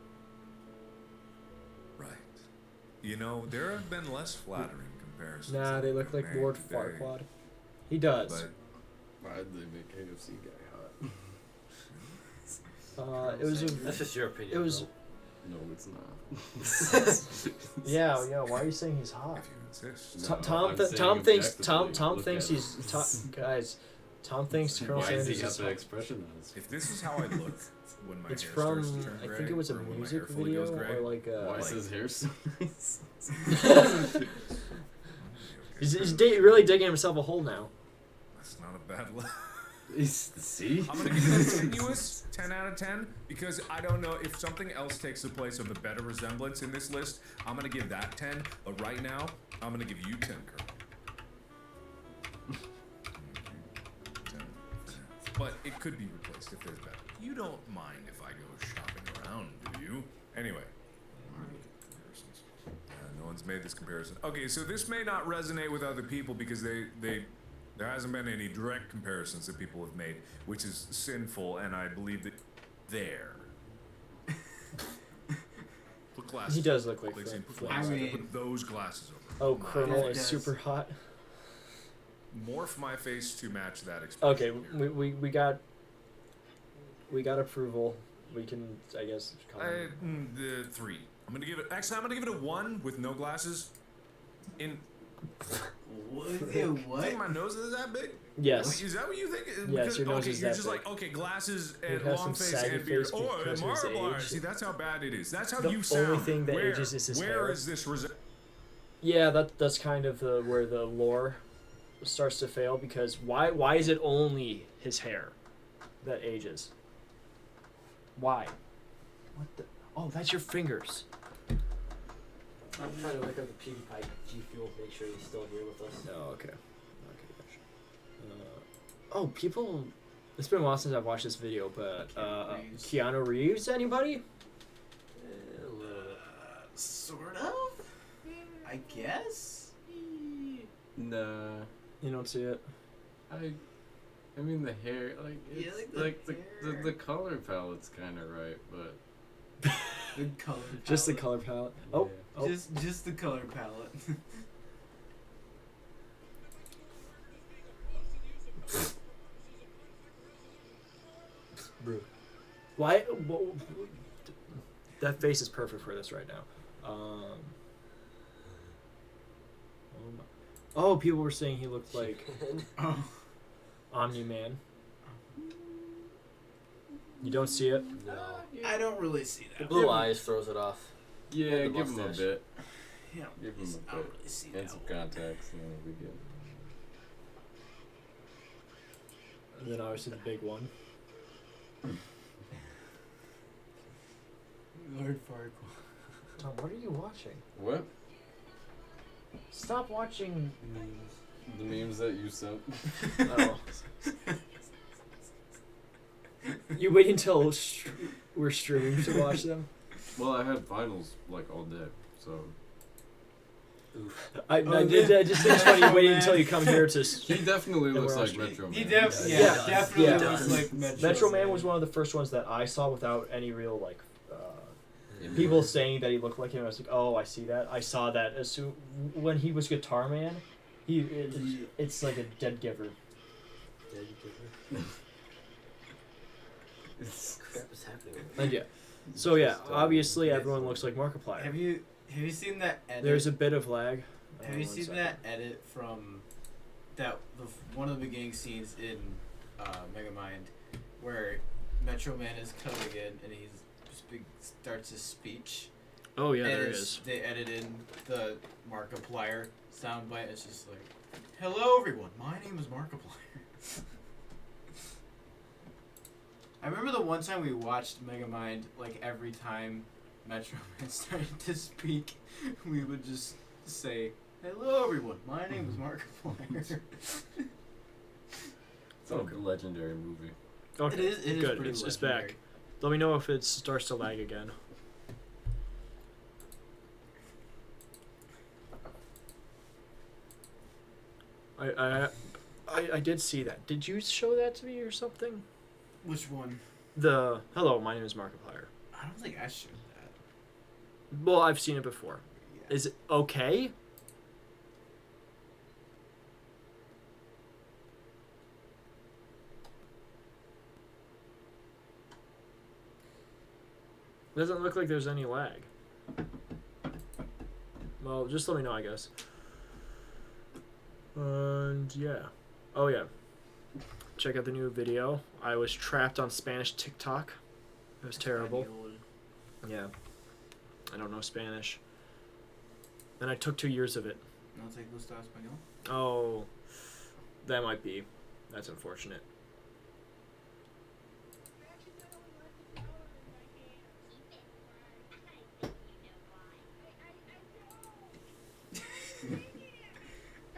right. You know, there have been less flattering comparisons. Nah, that they have look been like made Lord today, Farquaad. He does. But Why'd they make AFC guy hot? It was a That's just your opinion. it was bro. No, it's not. Yeah. Why are you saying he's hot? If you insist. No, I'm saying Tom thinks objectively, look thinks at he's guys. Tom thinks Colonel Why has he Sanders got is that hot. expression on his face? If this is how I look when my It's hair from starts to turn I gray, think it was a or when my music hair fully video goes gray, or like Why is like- his hair so nice? he's really digging himself a hole now. That's not a bad look. See? I'm gonna give it a tenuous 10 out of 10 because I don't know if something else takes the place of the better resemblance in this list. I'm gonna give that 10, but right now I'm gonna give you 10, Kurt. 10. But it could be replaced if there's better. You don't mind if I go shopping around, do you? Anyway. Comparisons. No one's made this comparison. Okay, so this may not resonate with other people because there hasn't been any direct comparisons that people have made, which is sinful, and I believe that there. Put glasses. He does look like Put Flynn. glasses. I mean- Put those glasses over. Oh, my Colonel Yeah, is it super does. hot. Morph my face to match that expression. Okay, here. we got approval. We can, I guess, call him. The 3. I'm gonna give it. Actually, I'm gonna give it a 1 with no glasses. What? You think my nose is that big? Yes. Is that what you think? Yes, your nose okay, is you're that just big. like, okay, glasses It and has long some face saggy and beard. face Oh, because of his Markiplier. age. See, that's how bad it is. That's how The you sound. only thing that Where? ages is his Where hair. is this Yeah, that's kind of where the lore starts to fail because why is it only his hair that ages? Why? What the? Oh, that's your fingers. I'm trying to look up the PewDiePie G Fuel, make sure he's still here with us. Oh, okay. Oh, people. It's been a while since I've watched this video, but Reeves. Keanu Reeves, anybody? A little bit. Sort of. I guess. Nah. You don't see it. I mean the hair, like Yeah, it's like the the hair. color palette's kind of right, but Good color. Just the palette. color palette. Oh, yeah. oh. Just the color palette. Why? That face is perfect for this right now. Oh, people were saying he looked like Oh. Omni-Man. You don't see it? No. I don't really see The that. blue eyes throws it off. Yeah, the give him a mustache. bit, Yeah. give him I a don't bit, really see and that some one. contacts, and it'll be good. And then obviously the big one. Lord Farquaad. Tom, what are you watching? What? Stop watching. The memes that you sent? Oh. You wait until we're streaming to watch them. Well, I had finals like all day, so I Oh, just think it's funny you wait until you come here to. he definitely And looks we're on like stream. Metro Man. He Yeah, definitely yeah. looks like Metro Man was one of the first ones that I saw without any real like people saying that he looked like him. I was like, oh, I see that. I saw that as soon when he was Guitar Man. It's like a dead giver. Crap is happening. And yeah, so yeah, obviously everyone looks like Markiplier. Have you seen that edit? There's a bit of lag. Have you One seen second. that edit from one of the beginning scenes in Megamind where Metro Man is coming in and starts his speech? Oh yeah, and there is. They edit in the Markiplier soundbite. It's just like, "Hello everyone, my name is Markiplier." I remember the one time we watched Megamind, like every time Metro Man started to speak, we would just say, "Hello everyone, my name is Markiplier." It's a legendary movie. Okay, It is good. pretty It's legendary. back. Let me know if it starts to lag again. I did see that. Did you show that to me or something? Which one? The hello, my name is Markiplier. I don't think I showed that. Well, I've seen it before. Yeah. Is it okay? Doesn't look like there's any lag. Well, just let me know, I guess. And yeah. Oh yeah. Check out the new video. I was trapped on Spanish TikTok. It was terrible. Yeah. I don't know Spanish. And I took 2 years of it. No te gusta español? Oh, that might be. That's unfortunate.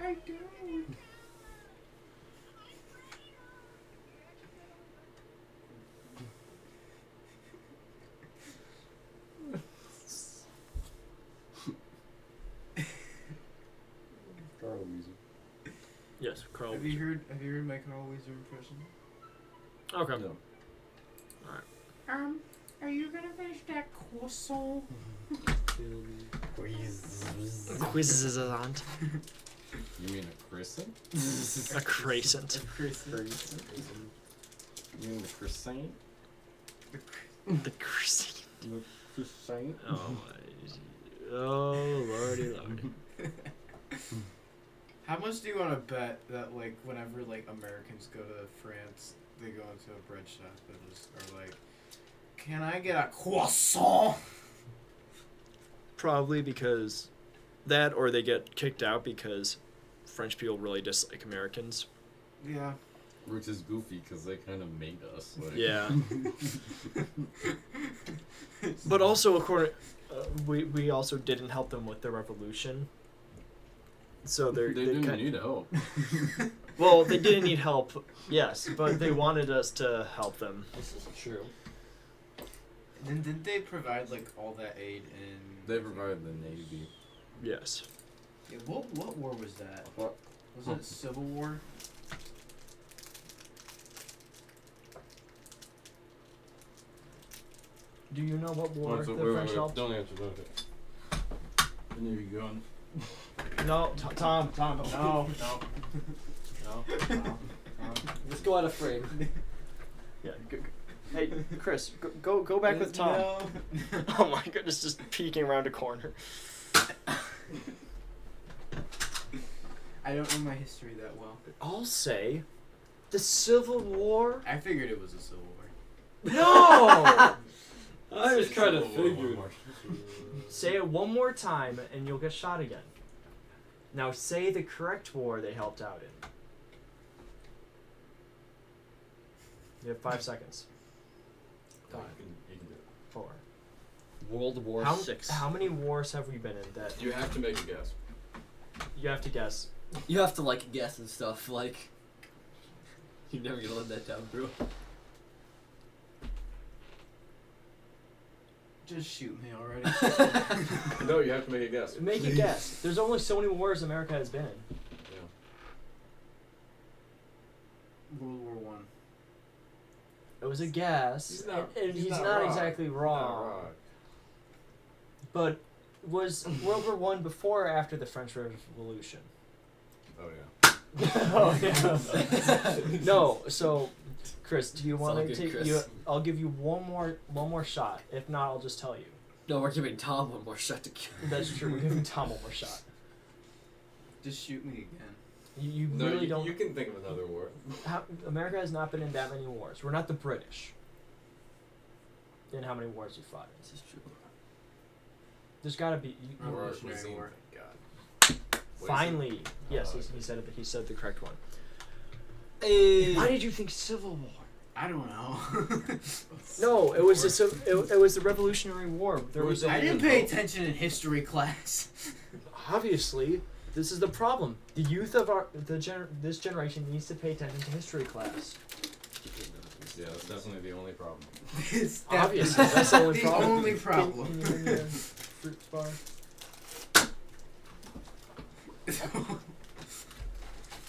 I don't. Carl Weezer. Yes, Carl. Have you heard my Carl Weezer impression? Okay. No. Are you gonna finish that croissant? Quizzes aunt. You mean a crescent? A crescent. You mean the crescent? The crescent. The crescent? Oh, lordy lord. How much do you want to bet that, like, whenever, like, Americans go to France, they go into a bread shop and just are like, can I get a croissant? Probably because that, or they get kicked out because French people really dislike Americans. Yeah. Which is goofy because they kind of made us. Like. Yeah. But also, we also didn't help them with the revolution. So They didn't need help. Well, they didn't need help, yes, but they wanted us to help them. This is true. Then didn't they provide, like, all that aid in... They provided the Navy. Yes. Yeah, what war was that? What? Was it Civil War? Do you know what war Wait, the wait, French helped? Don't answer, don't answer. I knew you going. No, Tom, no. Let's go out of frame. Yeah. Hey, Chris, go back with Tom. No. Oh my goodness, just peeking around a corner. I don't know my history that well. I'll say, the Civil War. I figured it was a Civil War. No. I was trying to Civil War, figure. Mark. Say it one more time, and you'll get shot again. Now say the correct war they helped out in. You have 5 seconds. No, you can do it. 4. World War How, Six. how many wars have we been in that You have to make a guess. you have to guess? You have to like guess and stuff. Like, you're never gonna let that down, bro. Just shoot me already. No, you have to make a guess. Make a guess. There's only so many wars America has been in. Yeah. World War One. It was a guess, He's not- and he's he's not not wrong. exactly wrong. Alright. But was World War One before or after the French Revolution? Oh yeah. Oh, yeah. No, so Chris, do you It's want all to good, take? Chris. I'll give you one more shot. If not, I'll just tell you. No, we're giving Tom one more shot to kill. That's true. We're giving Tom one more shot. Just shoot me again. You No, really you, don't. you can think of another war. America has not been in that many wars. We're not the British. In how many wars you fought? This is true. There's got to be. Revolutionary Cuisine, War. thank God. What is it? Finally, yes, he said it. He said the correct one. Hey. Why did you think Civil War? I don't know. No, it was it was the Revolutionary War. There was I didn't pay attention in history class. obviously. This is the problem. The youth of this generation needs to pay attention to history class. Yeah, that's definitely the only problem. Obviously, that's the only problem. only problem. Can you hand me a fruit bar?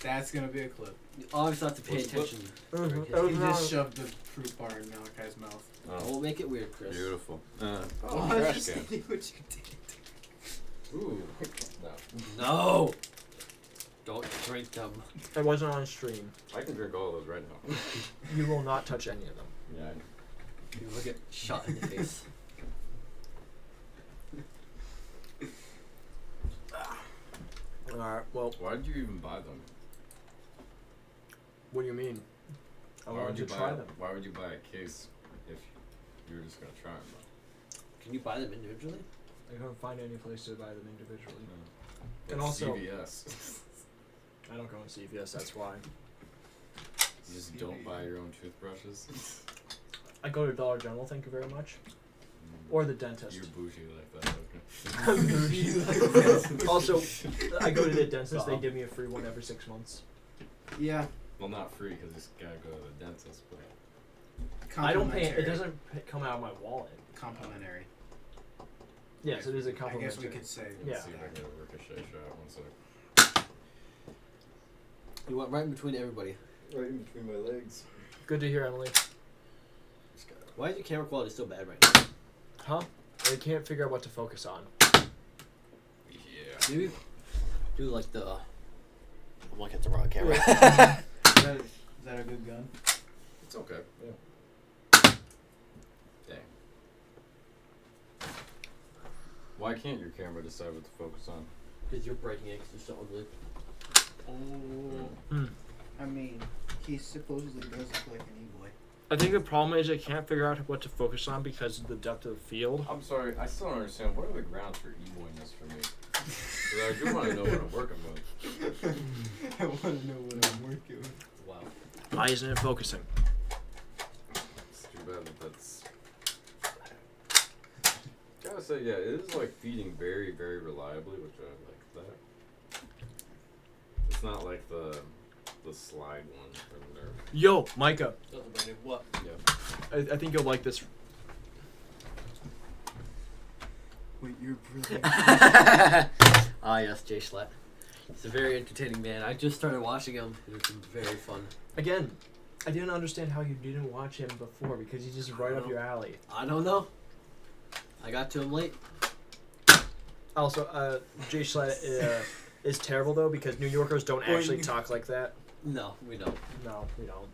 That's gonna be a clip. You always have to pay What's- attention. He just shoved the fruit bar in Malachi's mouth. We'll make it weird, Chris. Beautiful. Oh, I trash just can. did what you did. Ooh. No. No. Don't drink them. It wasn't on stream. I can drink all of those right now. You will not touch any of them. Yeah. You will get shot in the face. Alright, well, Why did you even buy them? what do you mean? I Why wanted would to you try buy? them. Why would you buy a case if you were just gonna try them? Can you buy them individually? I couldn't find any place to buy them individually. Like And also- CVS. I don't go in CVS, that's why. You just don't buy your own toothbrushes. I go to Dollar General, thank you very much. Or the dentist. You're bougie like that. Okay. Also, I go to the dentist, they give me a free one every 6 months. Yeah. Well, not free because you gotta go to the dentist, but I don't pay it, Complimentary. doesn't come out of my wallet. Complimentary. Yes, it is a I complimentary. guess we could say. Yeah. see if I get a ricochet shot. 1 sec. You went right in between everybody. Right in between my legs. Good to hear, Emily. Why is your camera quality so bad right now? Huh? I can't figure out what to focus on. Yeah. Maybe do like the. I'm looking at the wrong camera. Is that a good gun? It's okay. Yeah. Dang. Why can't your camera decide what to focus on? Because you're breaking it because you're so ugly. Oh. I mean, he supposedly does look like an e-boy. I think the problem is I can't figure out what to focus on because of the depth of the field. I'm sorry, I still don't understand. What are the grounds for e-boyness for me? 'Cause I do want to know what I'm working with. I want to know what I'm working with. Wow. Why isn't it focusing? It's too bad that that's. Gotta say, yeah, it is like feeding very, very reliably, which I like that. It's not like the slide one from there. Yo, Micah, What? Yeah. I think you'll like this. Wait, you're brilliant. Ah, yes, Jay Schlatt. He's a very entertaining man. I just started watching him. It's been very fun. Again, I didn't understand how you didn't watch him before because he's just right up your alley. I don't know. I got to him late. Also, Jay Schlatt is terrible though because New Yorkers don't actually talk like that. No, we don't. No, we don't.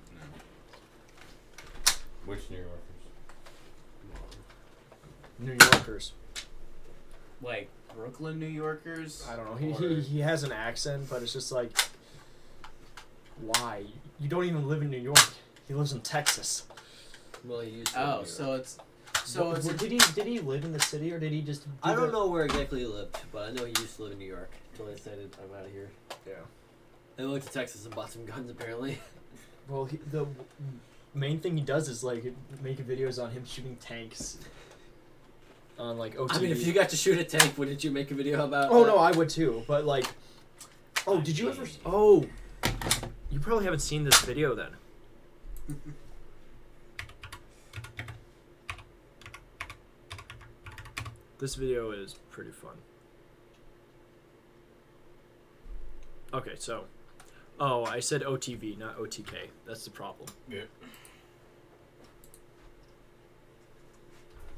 Which New Yorkers? New Yorkers. Like Brooklyn, New Yorkers. I don't know. He has an accent, but it's just like, why? You don't even live in New York. He lives in Texas. Well, he used to. Oh, so it's Did he live in the city or did he just? I don't know where exactly he lived, but I know he used to live in New York until I decided I'm out of here. Yeah. I went to Texas and bought some guns apparently. Well, the main thing he does is like making videos on him shooting tanks. On like OTV. I mean, if you got to shoot a tank, wouldn't you make a video about? Oh that? no, I would too. But like, oh, did you ever? Oh, you probably haven't seen this video then. This video is pretty fun. Okay, so, oh, I said OTV, not OTK. That's the problem. Yeah.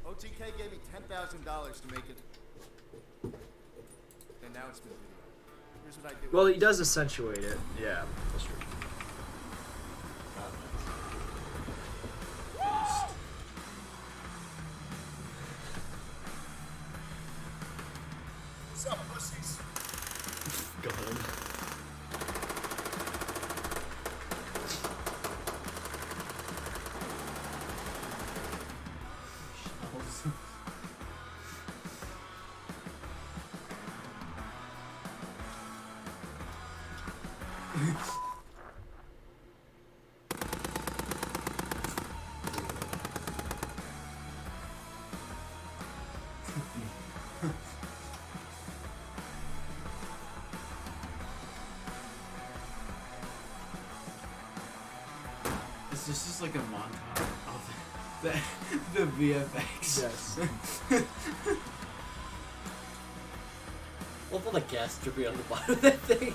OTK gave me $10,000 to make it an announcement video. Here's what I did. Well, he does accentuate it. Yeah, that's true. What's up, pussies? Go ahead. This is just like a montage of the VFX. Yes. Look at the gas dripping on the bottom of that thing.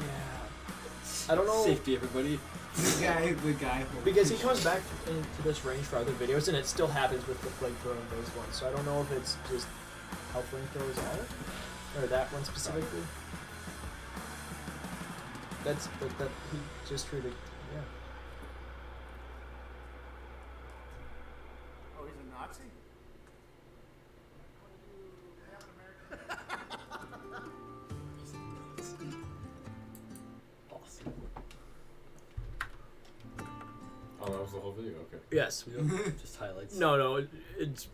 Yeah. I don't know. Safety, everybody. the guy. Because he comes back into this range for other videos, and it still happens with the flamethrower and those ones. So I don't know if it's just how flamethrowers are, or that one specifically. That he just treated. Yeah. Oh, he's a Nazi? was the whole video. Okay. Yes. Just highlights. No, it's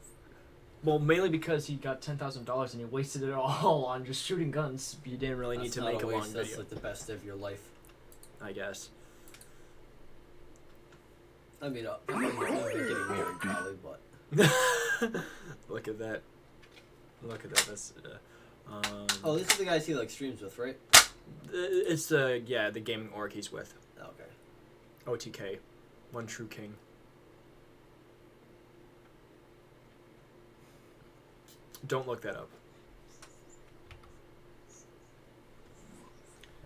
well mainly because he got $10,000 and he wasted it all on just shooting guns. You didn't really need That's to not make a waste, long that's video, like the best of your life. I guess. I mean, I'm getting married probably, but Look at that. Look at that. That's. oh, this is the guys he like streams with, right? It's the gaming org he's with. Okay. OTK, One True King. Don't look that up.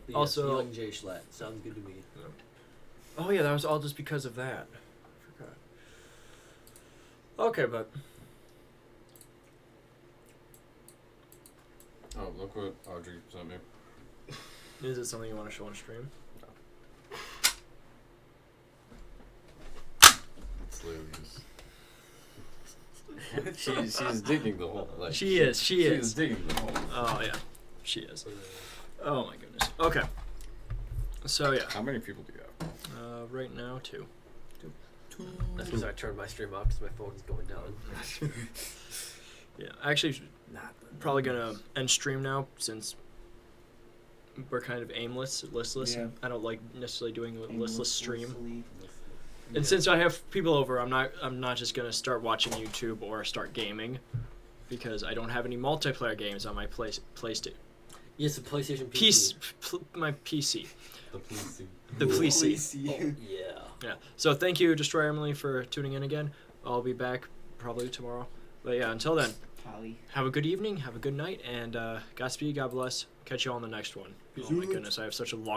But yes, Also- young Jay Schlatt sounds good to me. Oh yeah, that was all just because of that. I forgot. Okay, but Oh, look what Audrey sent me. is it something you want to show on stream? It's literally just. she's digging the hole. Like She is. She's digging the hole. Oh yeah, she is. Oh my goodness. Okay. So yeah, How many people do you have? right now 2. That's because I turned my stream off because my phone's going down. Yeah, actually, probably gonna end stream now since we're kind of listless. Yeah. I don't like necessarily doing a listless stream. Aimlessly. And since I have people over, I'm not just gonna start watching YouTube or start gaming, because I don't have any multiplayer games on my PlayStation. Yes, the PlayStation PC. My PC. The PC. The PC. Oh, yeah. Yeah. So thank you, Destroyer Emily, for tuning in again. I'll be back probably tomorrow. But yeah, until then, Polly. have a good evening, have a good night, and Godspeed, God bless. Catch you all on the next one. Oh my goodness, I have such a long